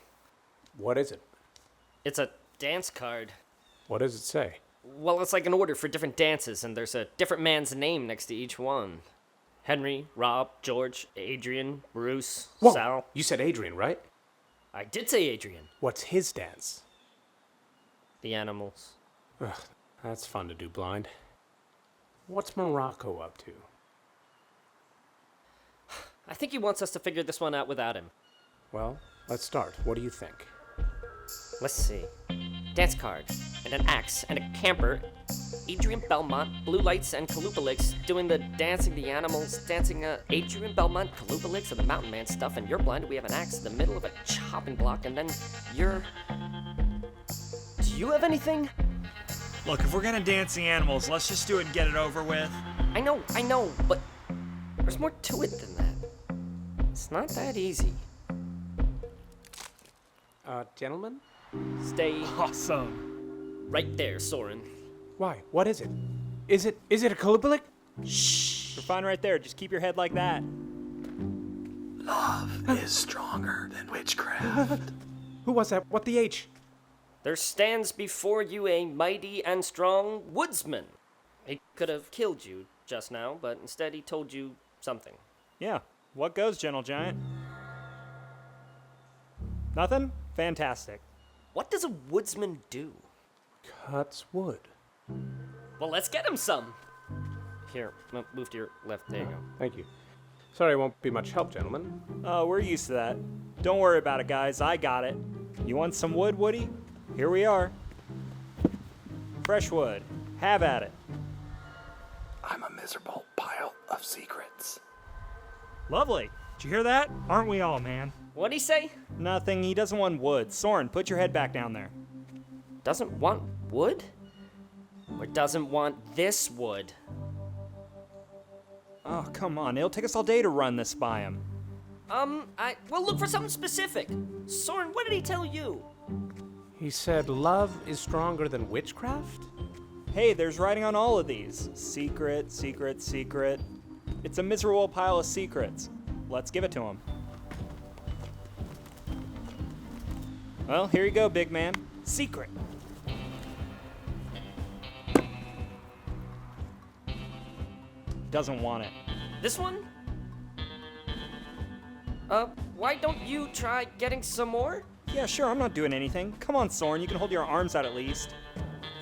What is it? It's a dance card. What does it say? Well, it's like an order for different dances, and there's a different man's name next to each one. Henry, Rob, George, Adrian, Bruce, Whoa, Sal. you said Adrian, right? I did say Adrian. What's his dance? The animals. Ugh, that's fun to do blind. What's Morocco up to? I think he wants us to figure this one out without him. Well, let's start. What do you think? Let's see. Dance card, and an axe, and a camper, Adrian Belmont, Blue Lights, and Qalupaliks doing the dancing, the animals dancing. Adrian Belmont, Qalupaliks, and the Mountain Man stuff, and you're blind. We have an axe in the middle of a chopping block, and then you're. Do you have anything? Look, if we're gonna dance the animals, let's just do it and get it over with. I know, but there's more to it than that. It's not that easy. Gentlemen? Stay Awesome. right there, Soren. Why? What is it? Is it a Qalupalik? You're fine right there. Just keep your head like that. Love is stronger than witchcraft. Who was that? What the H? There stands before you a mighty and strong woodsman. He could have killed you just now, but instead he told you something. Yeah. What goes, Gentle Giant? Nothing? Fantastic. What does a woodsman do? Cuts wood. Well, let's get him some. Here, move to your left. There you go. Thank you. Sorry, it won't be much help, gentlemen. Oh, we're used to that. Don't worry about it, guys. I got it. You want some wood, Woody? Here we are. Fresh wood. Have at it. I'm a miserable pile of secrets. Lovely. Did you hear that? Aren't we all, man? What'd he say? Nothing. He doesn't want wood. Soren, put your head back down there. Doesn't want wood? Or doesn't want this wood? Oh, come on. It'll take us all day to run this by him. Well, look for something specific. Soren, what did he tell you? He said love is stronger than witchcraft? Hey, there's writing on all of these. Secret, secret, secret. It's a miserable pile of secrets. Let's give it to him. Well, here you go, big man. Secret. Doesn't want it. This one? Why don't you try getting some more? Yeah, sure, I'm not doing anything. Come on, Soren, you can hold your arms out at least.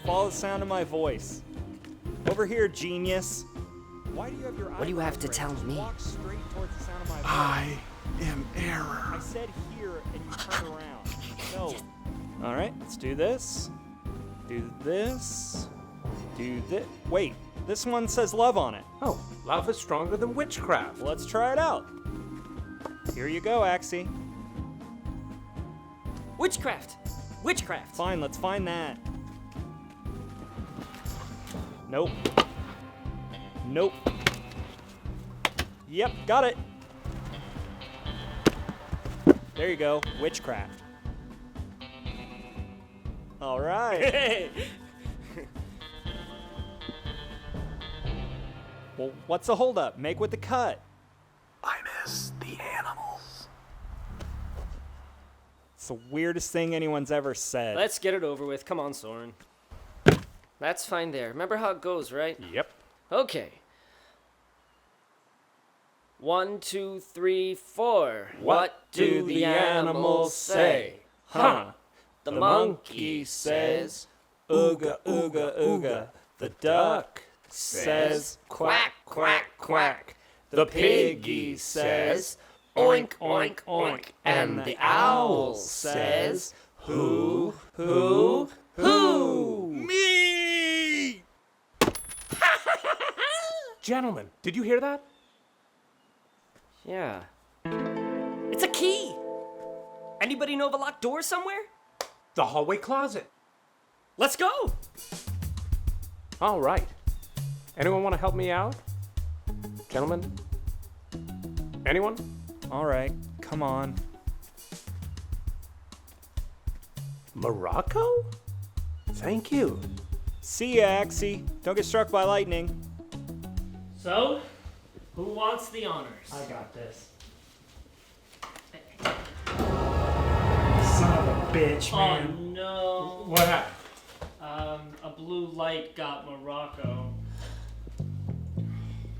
Follow the sound of my voice. Over here, genius. Why do you have your eyes? What do you have to tell me? Walk straight towards the sound of my voice. I am error. I said here, and you turn around. No. All right, let's do this. Do this. Do this. Wait, this one says love on it. Oh, love is stronger than witchcraft. Let's try it out. Here you go, Axie. Witchcraft! Witchcraft! Fine, let's find that. Nope. Nope. Yep, got it. There you go, witchcraft. All right. Well, what's the holdup? Make with the cut. I miss the animals. It's the weirdest thing anyone's ever said. Let's get it over with. Come on, Soren. That's fine there. Remember how it goes, right? Yep. Okay. 1, 2, 3, 4. What do the animals say? Huh. The monkey says, ooga, ooga, ooga. The duck says, quack, quack, quack. The piggy says, oink, oink, oink. And the owl says, who? me! Gentlemen, did you hear that? Yeah. It's a key! Anybody know of a locked door somewhere? The hallway closet. Let's go! All right. Anyone want to help me out? Gentlemen? Anyone? All right, come on. Morocco? Thank you. See ya, Axie. Don't get struck by lightning. So, who wants the honors? I got this. Son of a bitch, Oh man. no. What happened? A blue light got Morocco.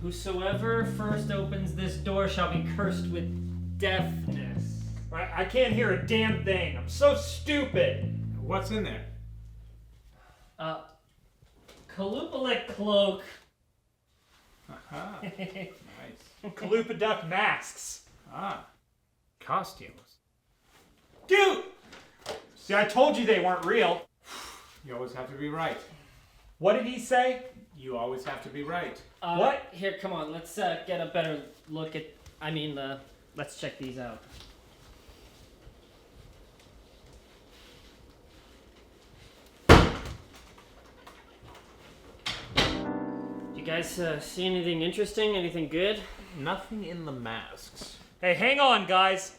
Whosoever first opens this door shall be cursed with deafness. Right, I can't hear a damn thing. I'm so stupid. What's in there? Qalupalik cloak. Aha. Nice. Qalupaliks masks. Ah. Costumes. Dude! See, I told you they weren't real. You always have to be right. What did he say? You always have to be right. What? Here, come on. Let's get a better look at. Let's check these out. You guys see anything interesting? Anything good? Nothing in the masks. Hey, hang on, guys.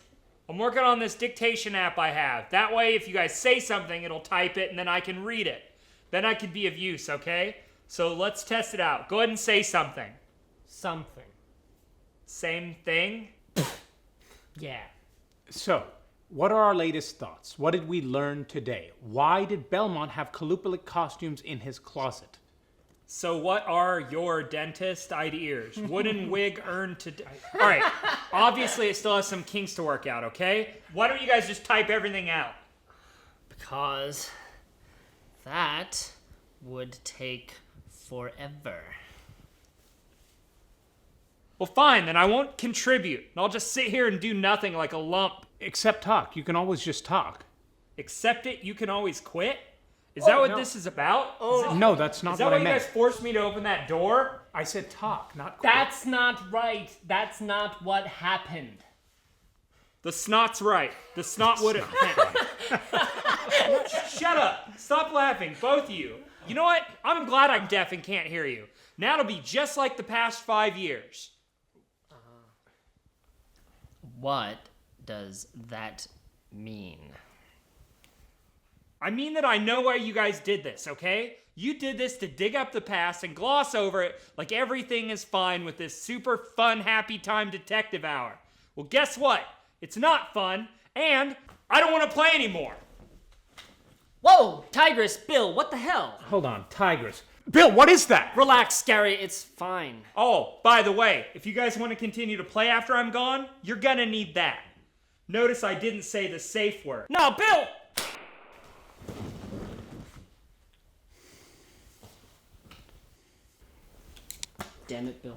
I'm working on this dictation app I have. That way, if you guys say something, it'll type it, and then I can read it. Then I can be of use, okay? So let's test it out. Go ahead and say something. Something. Same thing? Yeah. So, what are our latest thoughts? What did we learn today? Why did Belmont have Qalupalik costumes in his closet? So what are your dentist-eyed ears? Wooden wig earned to... All right. Obviously, it still has some kinks to work out, okay? Why don't you guys just type everything out? Because that would take forever. Well, fine, then I won't contribute. And I'll just sit here and do nothing like a lump. Except talk. You can always just talk. Accept it, you can always quit? Is that what this is about? No, that's not Is that what why I you meant. guys forced me to open that door? I said talk, not quit. That's not right. That's not what happened. The snot's right. The snot would have... Shut up. Stop laughing, both of you. You know what? I'm glad I'm deaf and can't hear you. Now it'll be just like the past 5 years. What does that mean? I mean that I know why you guys did this, okay? You did this to dig up the past and gloss over it like everything is fine with this super fun, happy time detective hour. Well, guess what? It's not fun, and I don't want to play anymore. Whoa, Tigress, Bill, what the hell? Hold on, Tigress. Bill, what is that? Relax, Gary, it's fine. Oh, by the way, if you guys want to continue to play after I'm gone, you're gonna need that. Notice I didn't say the safe word. No, Bill! Damn it, Bill.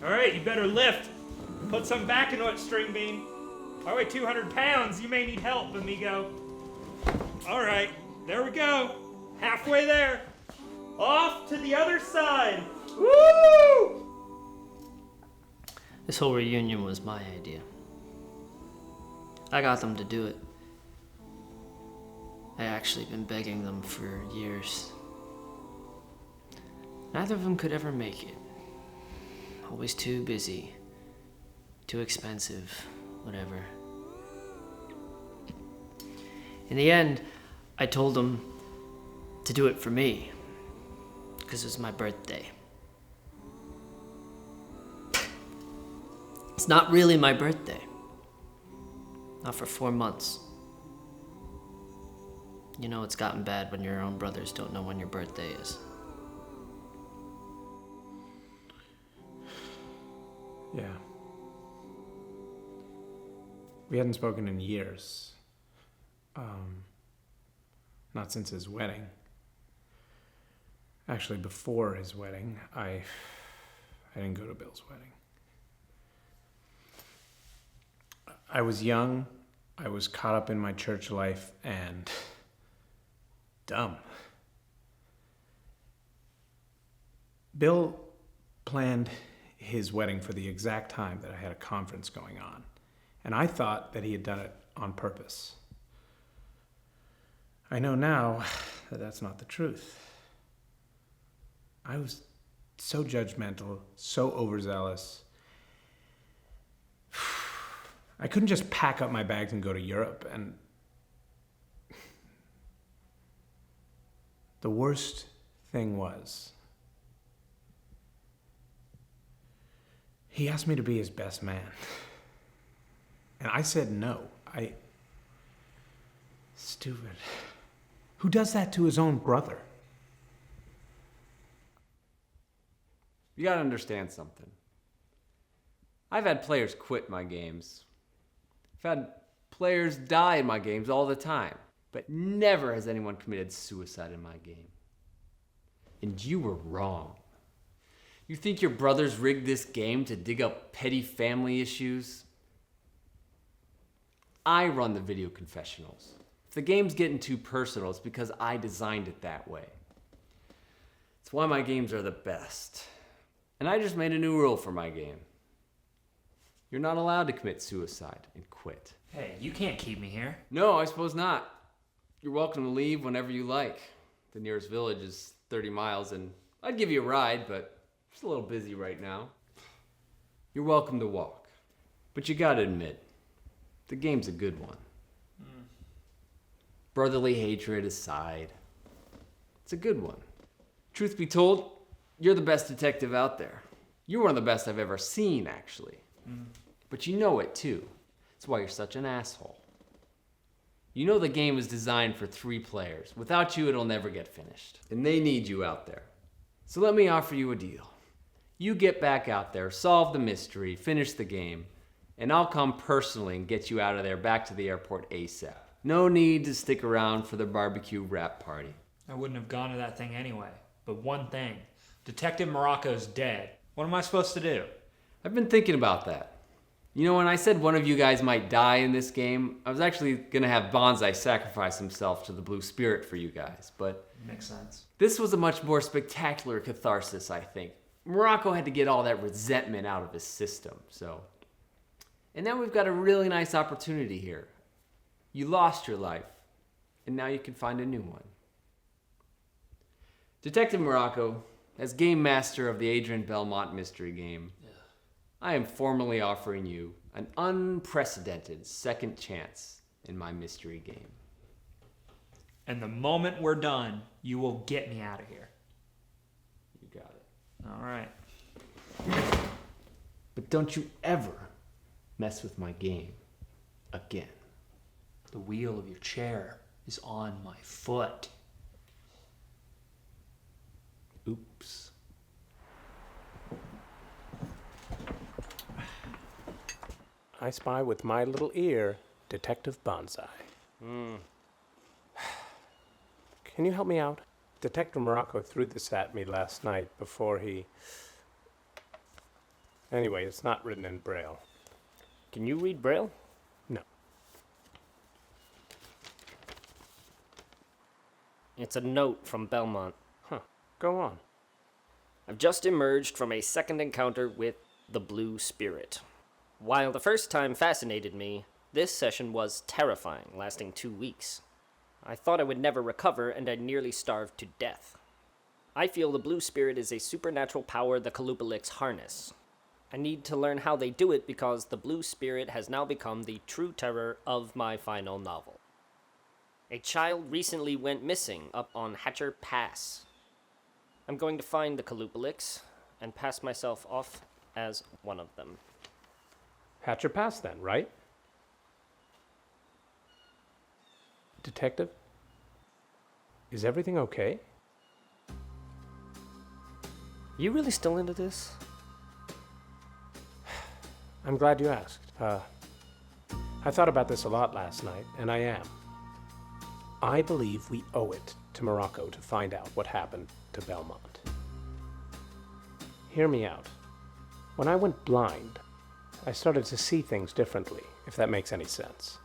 All right, you better lift. Put some back into it, string bean. I weigh 200 pounds. You may need help, amigo. All right, there we go. Halfway there. Off to the other side. Woo! This whole reunion was my idea. I got them to do it. I actually been begging them for years. Neither of them could ever make it. Always too busy, too expensive, whatever. In the end, I told them to do it for me, because it was my birthday. It's not really my birthday. Not for 4 months. You know it's gotten bad when your own brothers don't know when your birthday is. Yeah. We hadn't spoken in years. Not since his wedding. Actually, before his wedding, I didn't go to Bill's wedding. I was young, I was caught up in my church life, and dumb. Bill planned his wedding for the exact time that I had a conference going on, and I thought that he had done it on purpose. I know now that that's not the truth. I was so judgmental, so overzealous. I couldn't just pack up my bags and go to Europe, and the worst thing was, he asked me to be his best man. And I said no. Stupid. Who does that to his own brother? You gotta understand something. I've had players quit my games. I've had players die in my games all the time. But never has anyone committed suicide in my game. And you were wrong. You think your brothers rigged this game to dig up petty family issues? I run the video confessionals. If the game's getting too personal, it's because I designed it that way. It's why my games are the best. And I just made a new rule for my game. You're not allowed to commit suicide and quit. Hey, you can't keep me here. No, I suppose not. You're welcome to leave whenever you like. The nearest village is 30 miles, and I'd give you a ride, but it's a little busy right now. You're welcome to walk. But you gotta admit, the game's a good one. Brotherly hatred aside, it's a good one. Truth be told, you're the best detective out there. You're one of the best I've ever seen, actually. But you know it, too. That's why you're such an asshole. You know the game was designed for 3 players. Without you, it'll never get finished. And they need you out there. So let me offer you a deal. You get back out there, solve the mystery, finish the game, and I'll come personally and get you out of there back to the airport ASAP. No need to stick around for the barbecue wrap party. I wouldn't have gone to that thing anyway. But one thing, Detective Morocco's dead. What am I supposed to do? I've been thinking about that. You know, when I said one of you guys might die in this game, I was actually gonna have Bonsai sacrifice himself to the Blue Spirit for you guys, but... Makes sense. This was a much more spectacular catharsis, I think. Morocco had to get all that resentment out of his system, so... And now we've got a really nice opportunity here. You lost your life, and now you can find a new one. Detective Morocco, as game master of the Adrian Belmont mystery game, I am formally offering you an unprecedented second chance in my mystery game. And the moment we're done, you will get me out of here. You got it. All right. But don't you ever mess with my game again. The wheel of your chair is on my foot. Oops. I spy with my little ear Detective Bonsai. Can you help me out? Detective Morocco threw this at me last night before he... Anyway, it's not written in Braille. Can you read Braille? No. It's a note from Belmont. Huh. Go on. I've just emerged from a second encounter with the Blue Spirit. While the first time fascinated me, this session was terrifying, lasting 2 weeks. I thought I would never recover, and I nearly starved to death. I feel the Blue Spirit is a supernatural power the Qalupaliks harness. I need to learn how they do it because the Blue Spirit has now become the true terror of my final novel. A child recently went missing up on Hatcher Pass. I'm going to find the Qalupaliks and pass myself off as one of them. Hatcher Pass then, right? Detective? Is everything okay? You really still into this? I'm glad you asked. I thought about this a lot last night, and I am. I believe we owe it to Morocco to find out what happened to Belmont. Hear me out. When I went blind, I started to see things differently, if that makes any sense.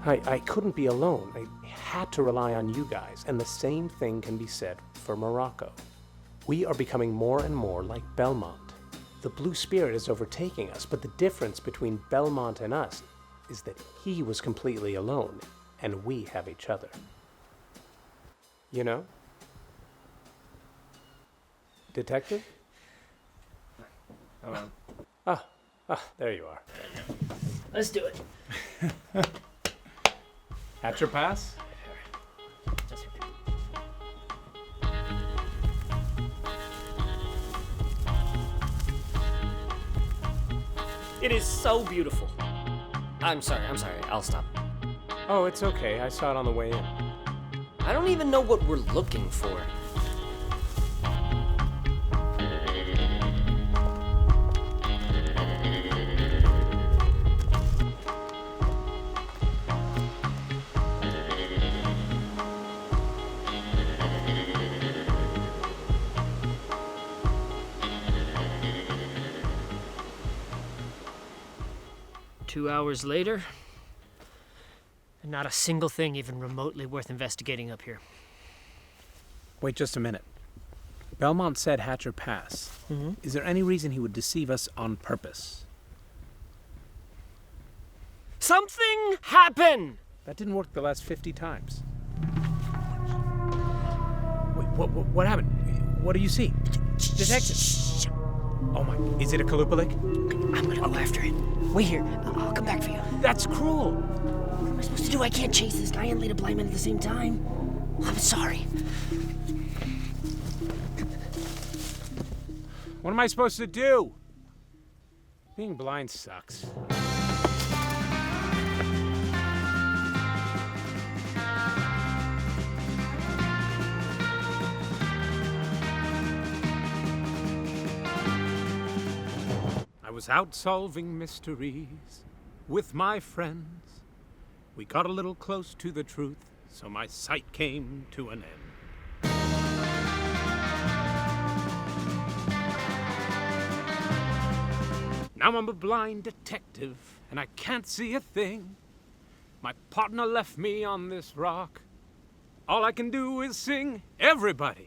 I couldn't be alone. I had to rely on you guys, and the same thing can be said for Morocco. We are becoming more and more like Belmont. The Blue Spirit is overtaking us, but the difference between Belmont and us is that he was completely alone, and we have each other. You know? Detective? Hold on. There you are. Let's do it. Hatcher Pass? Just It is so beautiful. I'm sorry, I'll stop. Oh, it's okay. I saw it on the way in. I don't even know what we're looking for. 2 hours later, and not a single thing even remotely worth investigating up here. Wait just a minute. Belmont said Hatcher Pass. Mm-hmm. Is there any reason he would deceive us on purpose? Something happened! That didn't work the last 50 times. Wait, what happened? What do you see? Detective! Oh my, is it a Qalupalik? I'm gonna go after it. Wait here. I'll come back for you. That's cruel! What am I supposed to do? I can't chase this guy and lead a blind man at the same time. I'm sorry. What am I supposed to do? Being blind sucks. I was out solving mysteries with my friends. We got a little close to the truth, so my sight came to an end. Now I'm a blind detective, and I can't see a thing. My partner left me on this rock. All I can do is sing, everybody.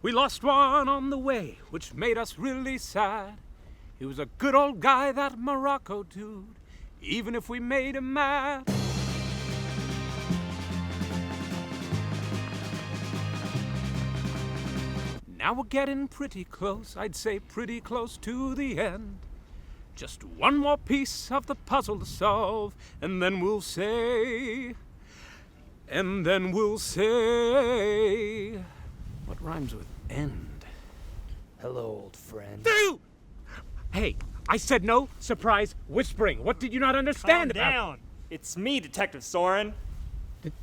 We lost one on the way, which made us really sad. He was a good old guy, that Morocco dude, even if we made him mad. Now we're getting pretty close, I'd say pretty close to the end. Just one more piece of the puzzle to solve, and then we'll say... What rhymes with end? Hello, old friend. Dude! Hey, I said no surprise whispering. What did you not understand Calm down. It's me, Detective Soren.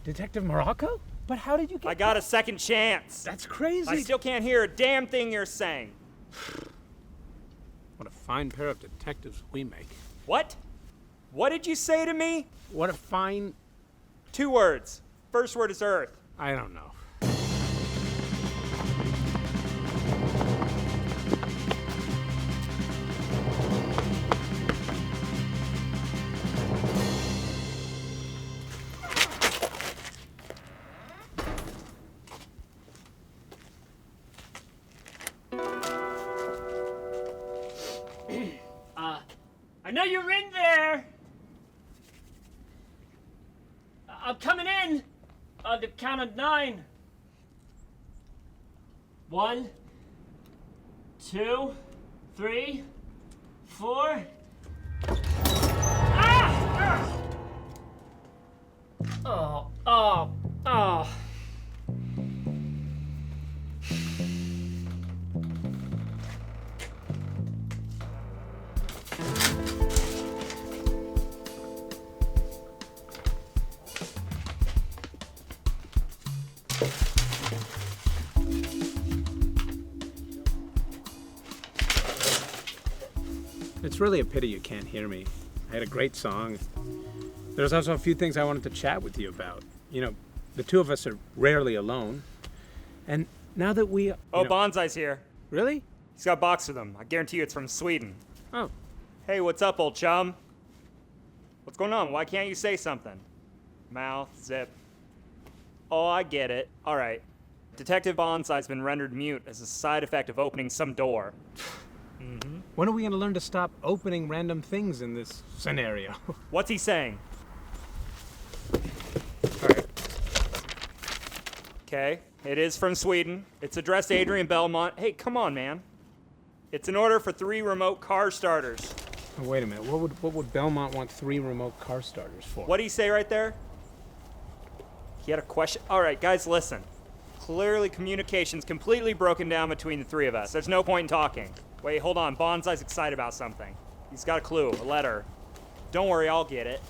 Detective Morocco? But how did you get... I got a second chance. That's crazy. I still can't hear a damn thing you're saying. What a fine pair of detectives we make. What? What did you say to me? What a fine... 2 words. First word is Earth. I don't know. I know you're in there! I'm coming in! On the count of 9. 1, 2, 3, 4. Ah! Oh. It's really a pity you can't hear me. I had a great song. There's also a few things I wanted to chat with you about. You know, the two of us are rarely alone. And now that we... Bonsai's here. Really? He's got a box with him. I guarantee you it's from Sweden. Oh. Hey, what's up, old chum? What's going on? Why can't you say something? Mouth, zip. Oh, I get it. All right. Detective Bonsai's been rendered mute as a side effect of opening some door. Mm-hmm. When are we going to learn to stop opening random things in this scenario? What's he saying? All right. Okay, it is from Sweden. It's addressed to Adrian Belmont. Hey, come on, man. It's an order for 3 remote car starters. Oh, wait a minute. What would Belmont want 3 remote car starters for? What did he say right there? He had a question. All right, guys, listen. Clearly, communication's completely broken down between the 3 of us. There's no point in talking. Wait, hold on. Bonsai's excited about something. He's got a clue, a letter. Don't worry, I'll get it.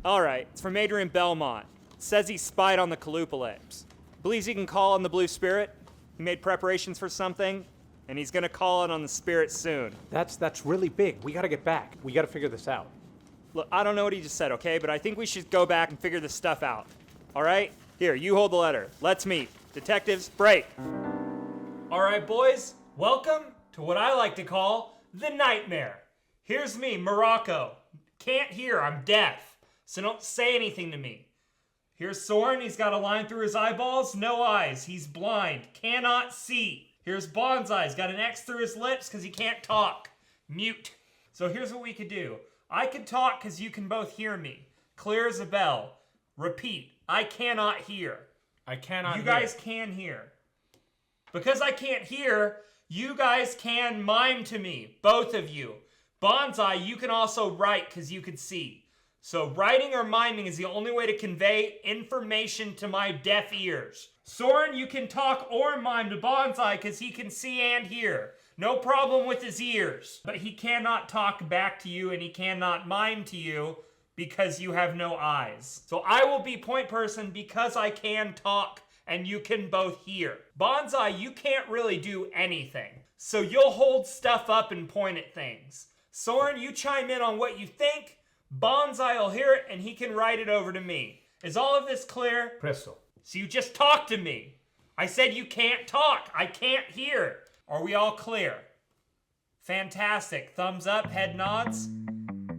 All right, it's from Adrian Belmont. It says he spied on the Qalupaliks. Believes he can call on the Blue Spirit. He made preparations for something, and he's gonna call it on the Spirit soon. That's really big. We gotta get back. We gotta figure this out. Look, I don't know what he just said, okay? But I think we should go back and figure this stuff out. All right? Here, you hold the letter. Let's meet. Detectives, break. All right, boys. Welcome to what I like to call the nightmare. Here's me, Morocco. Can't hear, I'm deaf. So don't say anything to me. Here's Soren, he's got a line through his eyeballs, no eyes, he's blind, cannot see. Here's Bonsai, he's got an X through his lips because he can't talk. Mute. So here's what we could do. I could talk because you can both hear me. Clear as a bell. Repeat. I cannot hear. I cannot You hear. guys can hear. Because I can't hear, you guys can mime to me. Both of you. Bonsai, you can also write because you can see. So writing or miming is the only way to convey information to my deaf ears. Soren, you can talk or mime to Bonsai because he can see and hear. No problem with his ears. But he cannot talk back to you and he cannot mime to you because you have no eyes. So I will be point person because I can talk and you can both hear. Bonsai, you can't really do anything. So you'll hold stuff up and point at things. Soren, you chime in on what you think. Bonsai will hear it and he can write it over to me. Is all of this clear? Crystal. So you just talk to me. I said you can't talk. I can't hear. Are we all clear? Fantastic. Thumbs up, head nods.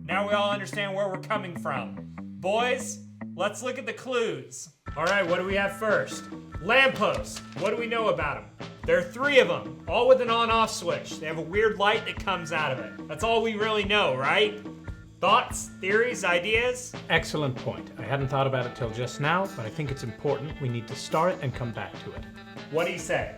Now we all understand where we're coming from. Boys, let's look at the clues. All right, what do we have first? Lamppost. What do we know about them? There are 3 of them, all with an on-off switch. They have a weird light that comes out of it. That's all we really know, right? Thoughts, theories, ideas? Excellent point. I hadn't thought about it till just now, but I think it's important. We need to star it and come back to it. What do you say?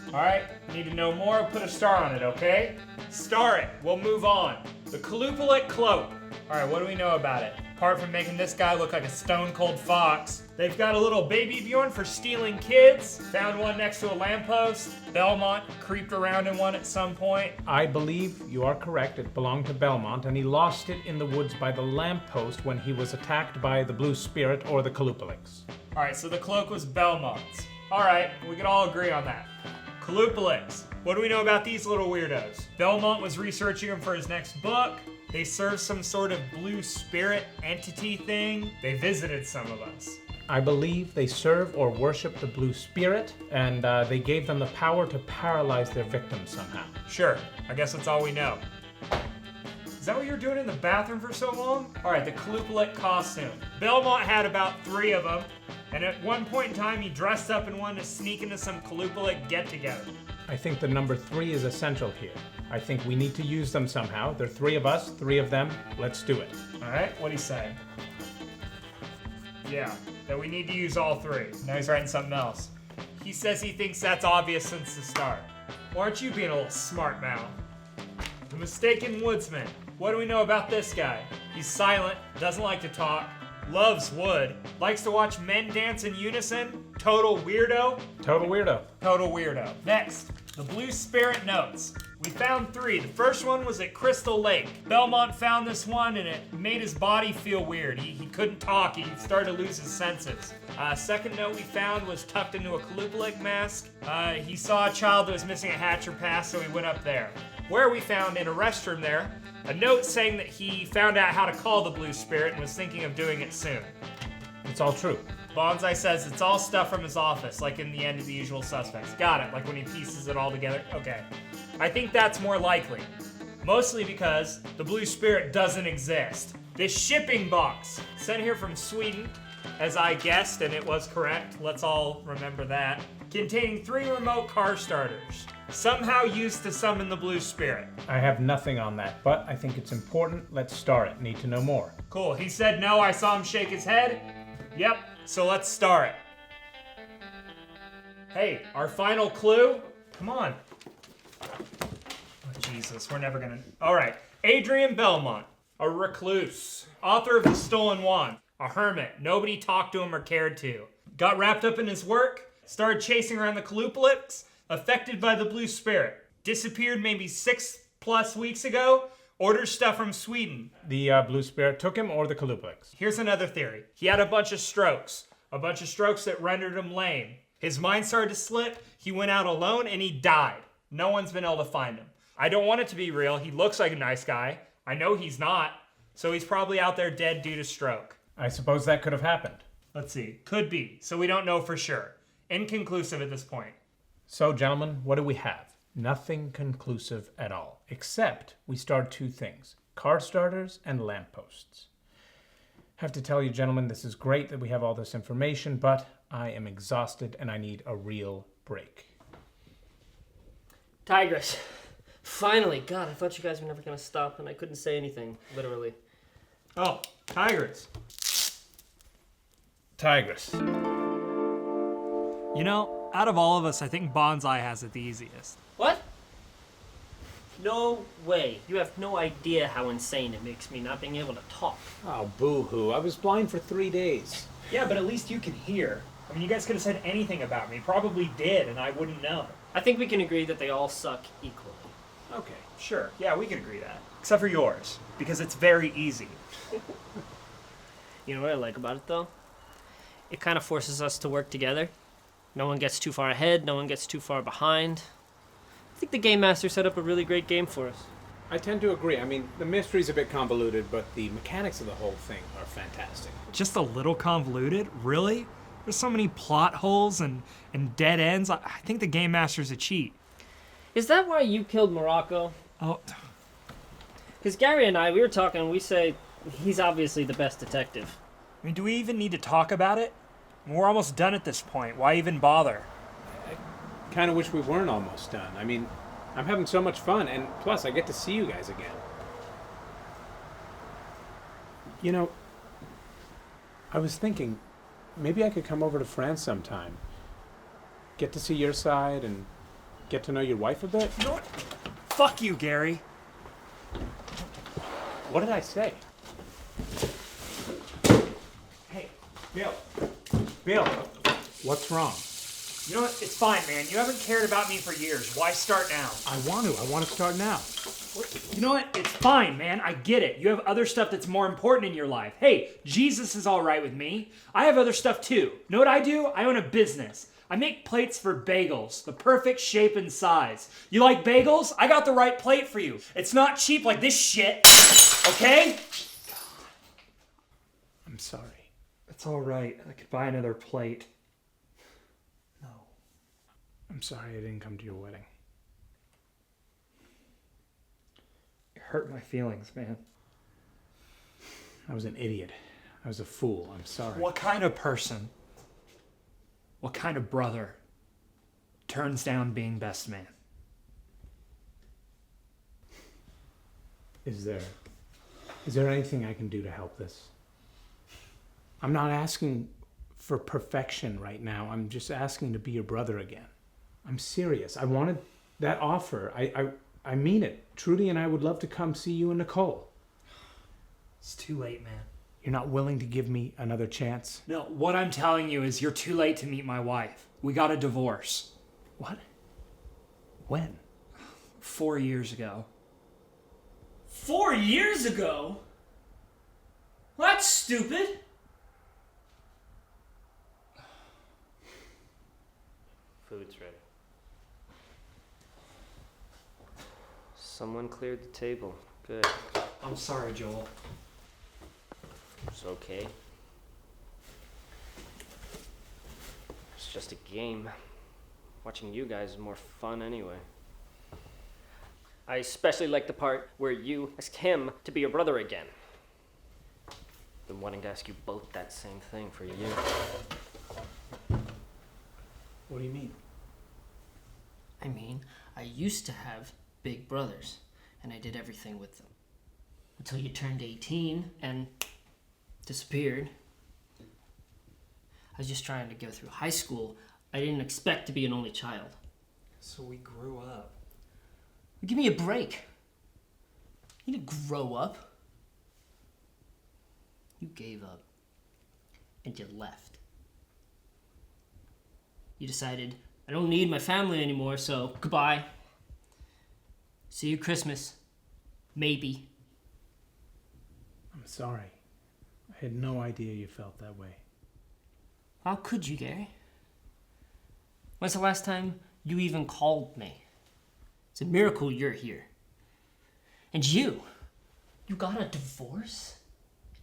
All right, need to know more, put a star on it, okay? Star it, we'll move on. The Qalupalik cloak. All right, what do we know about it? Apart from making this guy look like a stone-cold fox, they've got a little baby Bjorn for stealing kids. Found one next to a lamppost. Belmont creeped around in one at some point. I believe you are correct. It belonged to Belmont, and he lost it in the woods by the lamppost when he was attacked by the Blue Spirit or the Qalupaliks. All right, so the cloak was Belmont's. All right, we can all agree on that. Qalupaliks. What do we know about these little weirdos? Belmont was researching them for his next book. They serve some sort of blue spirit entity thing. They visited some of us. I believe they serve or worship the Blue Spirit, and they gave them the power to paralyze their victims somehow. Sure, I guess that's all we know. Is that what you were doing in the bathroom for so long? All right, the Qalupalik costume. Belmont had about 3 of them, and at one point in time, he dressed up and wanted to sneak into some Qalupalik get-together. I think the number 3 is essential here. I think we need to use them somehow. There are 3 of us, 3 of them. Let's do it. All right, what do you say? Yeah, that we need to use all 3. Now he's writing something else. He says he thinks that's obvious since the start. Why aren't you being a little smart mouth? The mistaken woodsman. What do we know about this guy? He's silent, doesn't like to talk, loves wood, likes to watch men dance in unison. Total weirdo. Total weirdo. Total weirdo. Next, the Blue Spirit notes. We found 3. The first one was at Crystal Lake. Belmont found this one and it made his body feel weird. He couldn't talk. He started to lose his senses. Second note we found was tucked into a Qalupalik mask. He saw a child that was missing a hatch or pass, so he went up there. Where we found in a restroom there, a note saying that he found out how to call the Blue Spirit and was thinking of doing it soon. It's all true. Bonsai says it's all stuff from his office, like in the end of The Usual Suspects. Got it, like when he pieces it all together. Okay. I think that's more likely. Mostly because the Blue Spirit doesn't exist. This shipping box, sent here from Sweden, as I guessed, and it was correct. Let's all remember that. Containing 3 remote car starters. Somehow used to summon the Blue Spirit. I have nothing on that, but I think it's important. Let's star it. Need to know more. Cool. He said no. I saw him shake his head. Yep. So let's star it. Hey, our final clue. Come on. Oh, Jesus, we're never gonna... All right. Adrian Belmont, a recluse, author of The Stolen Wand, a hermit. Nobody talked to him or cared to. Got wrapped up in his work, started chasing around the Qalupaliks, affected by the Blue Spirit. Disappeared maybe 6+ weeks ago, orders stuff from Sweden. The Blue Spirit took him or the Qalupaliks? Here's another theory. He had a bunch of strokes that rendered him lame. His mind started to slip, he went out alone, and he died. No one's been able to find him. I don't want it to be real. He looks like a nice guy. I know he's not. So he's probably out there dead due to stroke. I suppose that could have happened. Let's see. Could be. So we don't know for sure. Inconclusive at this point. So, gentlemen, what do we have? Nothing conclusive at all, except we start two things: car starters and lampposts. Have to tell you, gentlemen, this is great that we have all this information, but I am exhausted and I need a real break. Tigress. Finally. God, I thought you guys were never going to stop and I couldn't say anything, literally. Oh, Tigress. Tigress. You know, out of all of us, I think Bonsai has it the easiest. What? No way. You have no idea how insane it makes me not being able to talk. Oh, boo-hoo. I was blind for 3 days. Yeah, but at least you can hear. I mean, you guys could have said anything about me. Probably did, and I wouldn't know. I think we can agree that they all suck equally. Okay, sure. Yeah, we can agree that. Except for yours, because it's very easy. You know what I like about it, though? It kind of forces us to work together. No one gets too far ahead, no one gets too far behind. I think the Game Master set up a really great game for us. I tend to agree. I mean, the mystery's a bit convoluted, but the mechanics of the whole thing are fantastic. Just a little convoluted? Really? There's so many plot holes and dead ends. I think the Game Master's a cheat. Is that why you killed Morocco? Oh, Because Gary and I, we were talking, and we say he's obviously the best detective. I mean, do we even need to talk about it? We're almost done at this point. Why even bother? Kind of wish we weren't almost done. I mean, I'm having so much fun, and plus I get to see you guys again. You know, I was thinking, maybe I could come over to France sometime. Get to see your side and get to know your wife a bit. You know what? Fuck you, Gary. What did I say? Hey, Bill. Bill, what's wrong? You know what? It's fine, man. You haven't cared about me for years. Why start now? I want to start now. You know what? It's fine, man. I get it. You have other stuff that's more important in your life. Hey, Jesus is all right with me. I have other stuff too. Know what I do? I own a business. I make plates for bagels, the perfect shape and size. You like bagels? I got the right plate for you. It's not cheap like this shit. Okay? I'm sorry. It's all right. I could buy another plate. No. I'm sorry I didn't come to your wedding. It hurt my feelings, man. I was an idiot. I was a fool. I'm sorry. What kind of person? What kind of brother turns down being best man? Is there anything I can do to help this? I'm not asking for perfection right now. I'm just asking to be your brother again. I'm serious. I wanted that offer. I mean it. Trudy and I would love to come see you and Nicole. It's too late, man. You're not willing to give me another chance? No, what I'm telling you is you're too late to meet my wife. We got a divorce. What? When? 4 years ago. 4 years ago? Well, that's stupid. Food's ready. Someone cleared the table. Good. I'm sorry, Joel. It's okay. It's just a game. Watching you guys is more fun anyway. I especially like the part where you ask him to be your brother again. Been wanting to ask you both that same thing for a year. What do you mean? I mean, I used to have big brothers, and I did everything with them. Until you turned 18 and disappeared. I was just trying to go through high school. I didn't expect to be an only child. So we grew up. Give me a break. You didn't grow up. You gave up. And you left. You decided, I don't need my family anymore, so goodbye. See you Christmas. Maybe. I'm sorry. I had no idea you felt that way. How could you, Gary? When's the last time you even called me? It's a miracle you're here. And you got a divorce?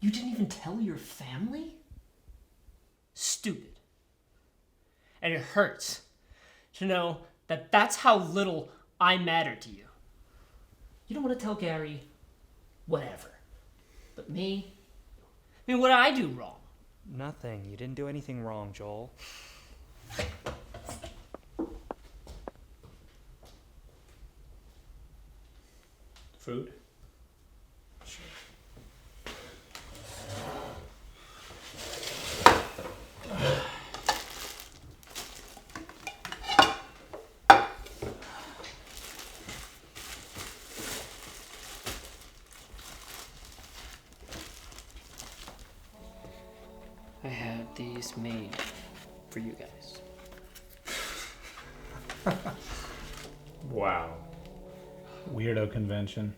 You didn't even tell your family? Stupid. And it hurts to know that that's how little I matter to you. You don't want to tell Gary, whatever. But me? I mean, what did I do wrong? Nothing. You didn't do anything wrong, Joel. Food? I had these made for you guys. Wow. Weirdo convention.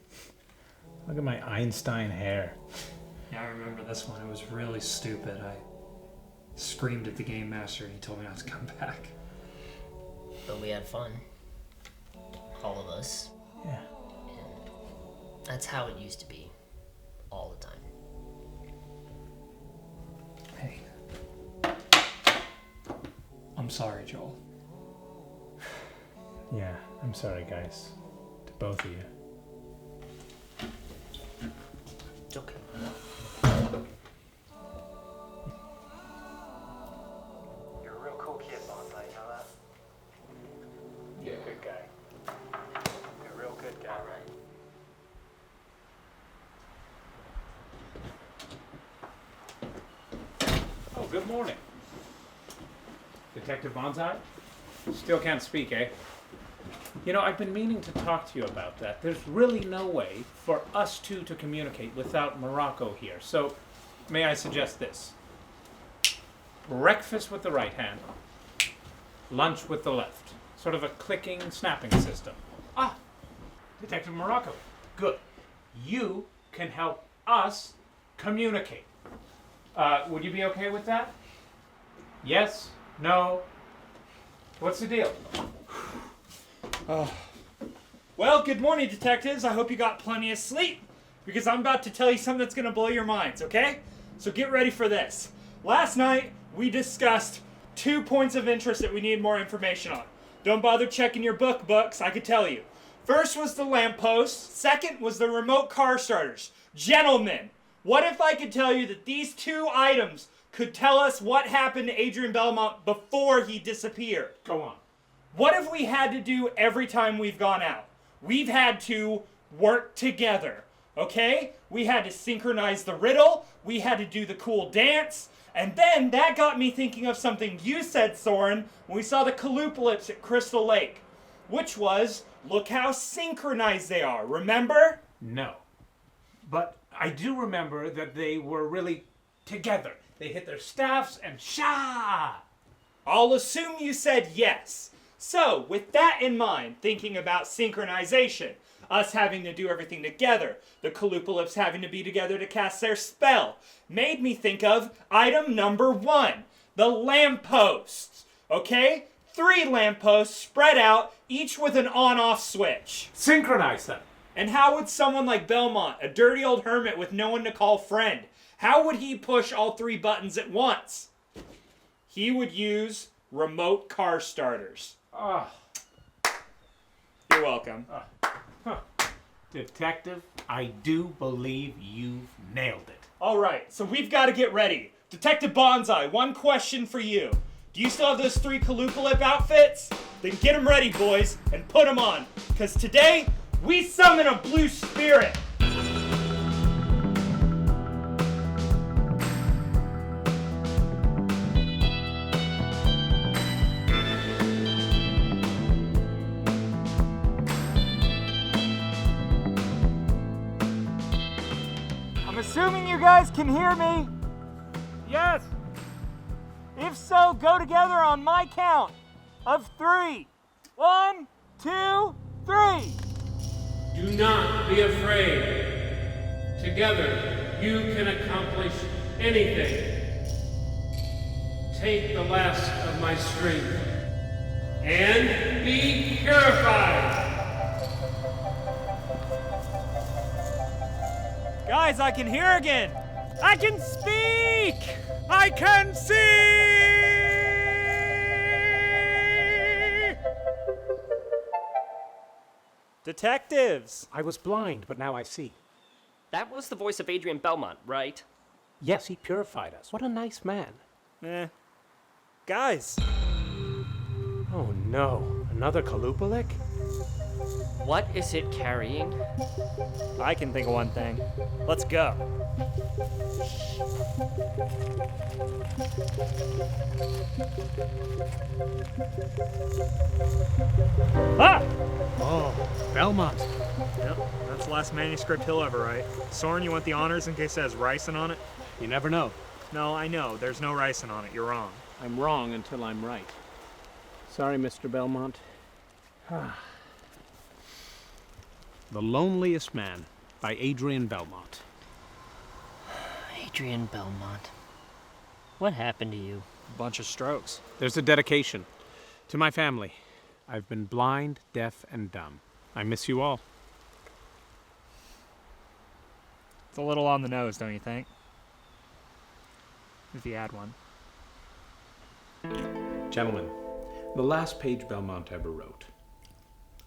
Look at my Einstein hair. Yeah, I remember this one. It was really stupid. I screamed at the game master and he told me not to come back. But we had fun. All of us. Yeah. And that's how it used to be. All the time. Hey. I'm sorry, Joel. Yeah, I'm sorry, guys. To both of you. It's okay. You're a real cool kid, Bonsai, you know that? Yeah, good guy. You're a real good guy. All right. Oh, good morning. Detective Bonsai? Still can't speak, eh? You know, I've been meaning to talk to you about that. There's really no way for us two to communicate without Morocco here. So, may I suggest this? Breakfast with the right hand, lunch with the left. Sort of a clicking, snapping system. Ah, Detective Morocco. Good. You can help us communicate. Would you be okay with that? Yes? No? What's the deal? Well, good morning, detectives. I hope you got plenty of sleep, because I'm about to tell you something that's going to blow your minds, okay? So get ready for this. Last night, we discussed 2 points of interest that we need more information on. Don't bother checking your books, I could tell you. First was the lamppost. Second was the remote car starters. Gentlemen, what if I could tell you that these 2 items could tell us what happened to Adrian Belmont before he disappeared? Go on. What if we had to do every time we've gone out? We've had to work together, okay? We had to synchronize the riddle, we had to do the cool dance, and then that got me thinking of something you said, Soren, when we saw the Qalupaliks at Crystal Lake, which was, look how synchronized they are, remember? No. But I do remember that they were really together. They hit their staffs and sha! I'll assume you said yes. So, with that in mind, thinking about synchronization, us having to do everything together, the Qalupaliks having to be together to cast their spell, made me think of item number 1, the lampposts. Okay? 3 lampposts spread out, each with an on-off switch. Synchronize them. And how would someone like Belmont, a dirty old hermit with no one to call friend, how would he push all 3 buttons at once? He would use remote car starters. Ah. You're welcome. Detective, I do believe you've nailed it. All right, so we've got to get ready. Detective Bonsai, one question for you. Do you still have those 3 Qalupalip outfits? Then get them ready, boys, and put them on. Because today, we summon a blue spirit. I'm assuming you guys can hear me. Yes. If so, go together on my count of 3. 1, 2, 3. Do not be afraid. Together, you can accomplish anything. Take the last of my strength and be purified. Guys, I can hear again! I can speak! I can see! Detectives! I was blind, but now I see. That was the voice of Adrian Belmont, right? Yes, he purified us. What a nice man. Guys! Oh no, another Qalupalik? What is it carrying? I can think of one thing. Let's go. Ah! Oh, Belmont. Yep, that's the last manuscript he'll ever write. Soren, you want the honors in case it has ricin on it? You never know. No, I know. There's no ricin on it. You're wrong. I'm wrong until I'm right. Sorry, Mr. Belmont. The Loneliest Man by Adrian Belmont. Adrian Belmont. What happened to you? A bunch of strokes. There's a dedication. To my family. I've been blind, deaf, and dumb. I miss you all. It's a little on the nose, don't you think? If you had one. Gentlemen, the last page Belmont ever wrote.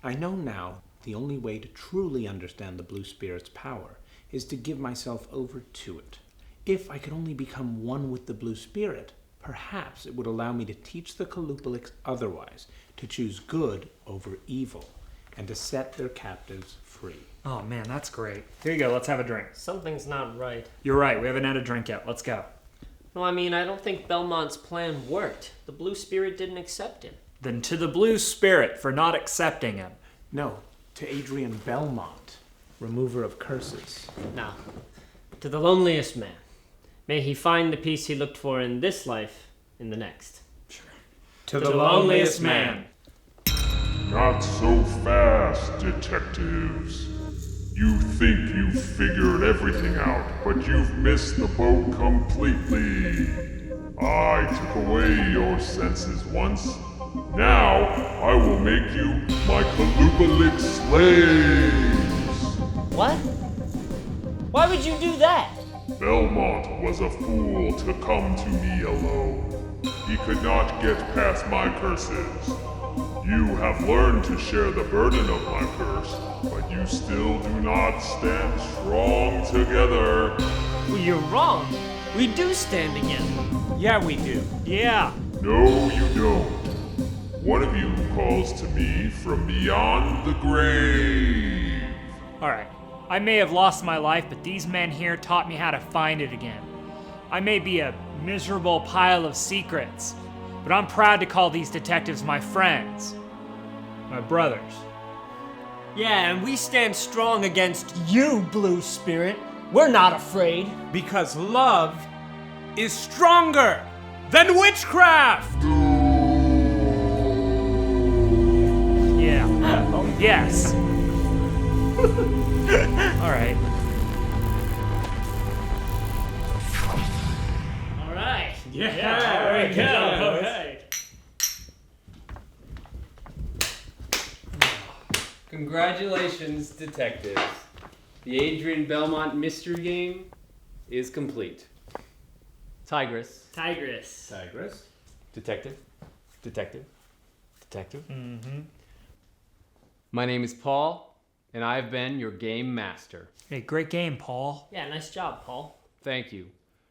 I know now the only way to truly understand the Blue Spirit's power is to give myself over to it. If I could only become one with the Blue Spirit, perhaps it would allow me to teach the Qalupaliks otherwise, to choose good over evil, and to set their captives free. Oh man, that's great. Here you go, let's have a drink. Something's not right. You're right, we haven't had a drink yet. Let's go. No, I mean, I don't think Belmont's plan worked. The Blue Spirit didn't accept him. Then to the Blue Spirit for not accepting him. No, to Adrian Belmont, remover of curses. Now, to the loneliest man. May he find the peace he looked for in this life, in the next. To the loneliest man. Not so fast, detectives. You think you've figured everything out, but you've missed the boat completely. I took away your senses once. Now, I will make you my Qalupalik slaves! What? Why would you do that? Belmont was a fool to come to me alone. He could not get past my curses. You have learned to share the burden of my curse, but you still do not stand strong together. Well, you're wrong. We do stand together. Yeah, we do. Yeah. No, you don't. One of you calls to me from beyond the grave. Alright. I may have lost my life, but these men here taught me how to find it again. I may be a miserable pile of secrets, but I'm proud to call these detectives my friends. My brothers. Yeah, and we stand strong against you, Blue Spirit. We're not afraid. Because love is stronger than witchcraft! Yeah. Yes. Alright. Alright. Yeah, there we go. Alright. Congratulations, detectives. The Adrian Belmont mystery game is complete. Tigress. Tigress. Tigress. Detective. Detective. Detective. Mm-hmm. My name is Paul, and I've been your game master. Hey, great game, Paul. Yeah, nice job, Paul. Thank you.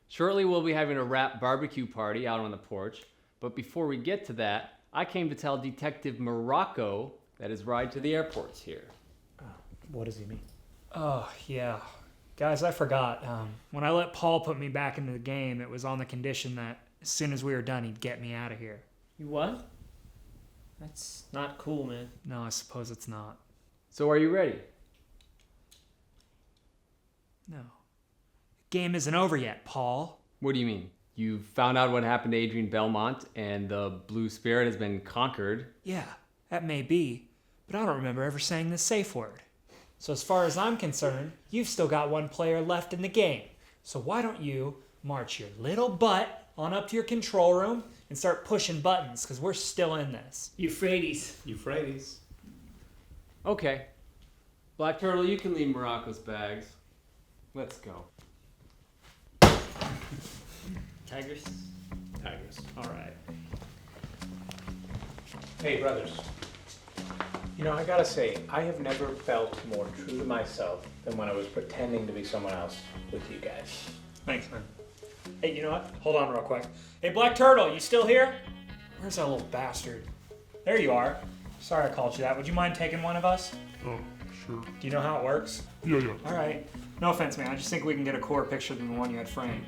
Shortly, we'll be having a wrap barbecue party out on the porch. But before we get to that, I came to tell Detective Morocco that his ride to the airport's here. What does he mean? Oh, yeah. Guys, I forgot. When I let Paul put me back into the game, it was on the condition that as soon as we were done, he'd get me out of here. You what? That's not cool, man. No, I suppose it's not. So are you ready? No. The game isn't over yet, Paul. What do you mean? You found out what happened to Adrian Belmont, and the Blue Spirit has been conquered. Yeah, that may be, but I don't remember ever saying the safe word. So as far as I'm concerned, you've still got one player left in the game. So why don't you march your little butt on up to your control room and start pushing buttons, because we're still in this. Euphrates. Okay. Black Turtle, you can leave Morocco's bags. Let's go. Tigers? Tigers. All right. Hey, brothers. You know, I gotta say, I have never felt more true to myself than when I was pretending to be someone else with you guys. Thanks, man. Hey, you know what? Hold on real quick. Hey, Black Turtle, you still here? Where's that little bastard? There you are. Sorry I called you that. Would you mind taking one of us? Oh, sure. Do you know how it works? Yeah. All right. No offense, man. I just think we can get a cooler picture than the one you had framed.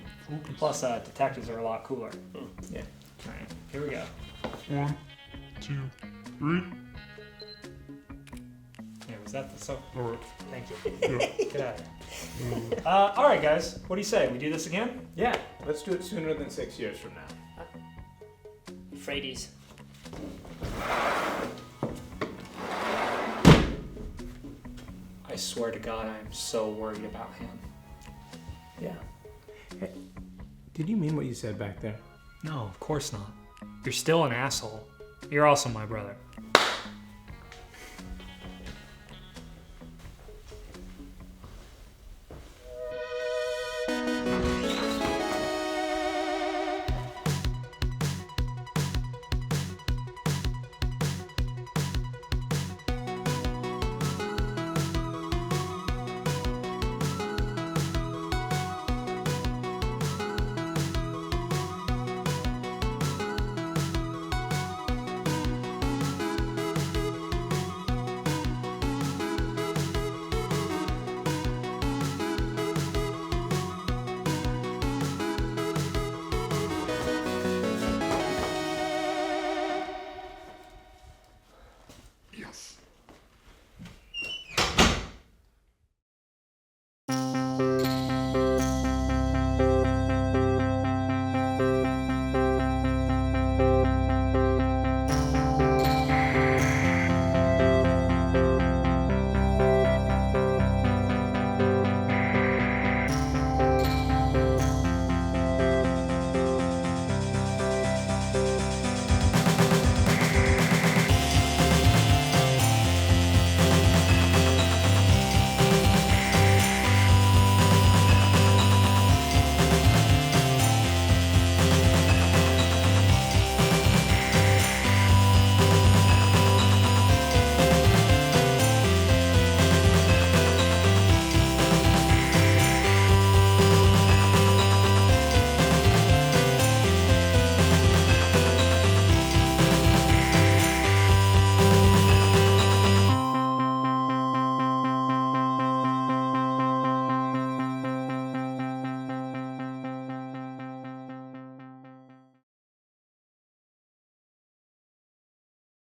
Plus, detectives are a lot cooler. Yeah. All right. Here we go. 1, 2, 3. Yeah, was that the so? All right. Thank you. Yeah. Get out of here. All right, guys. What do you say? We do this again? Yeah, let's do it sooner than 6 years from now. Frades. I swear to God, I am so worried about him. Yeah. Hey, did you mean what you said back there? No, of course not. You're still an asshole. You're also my brother.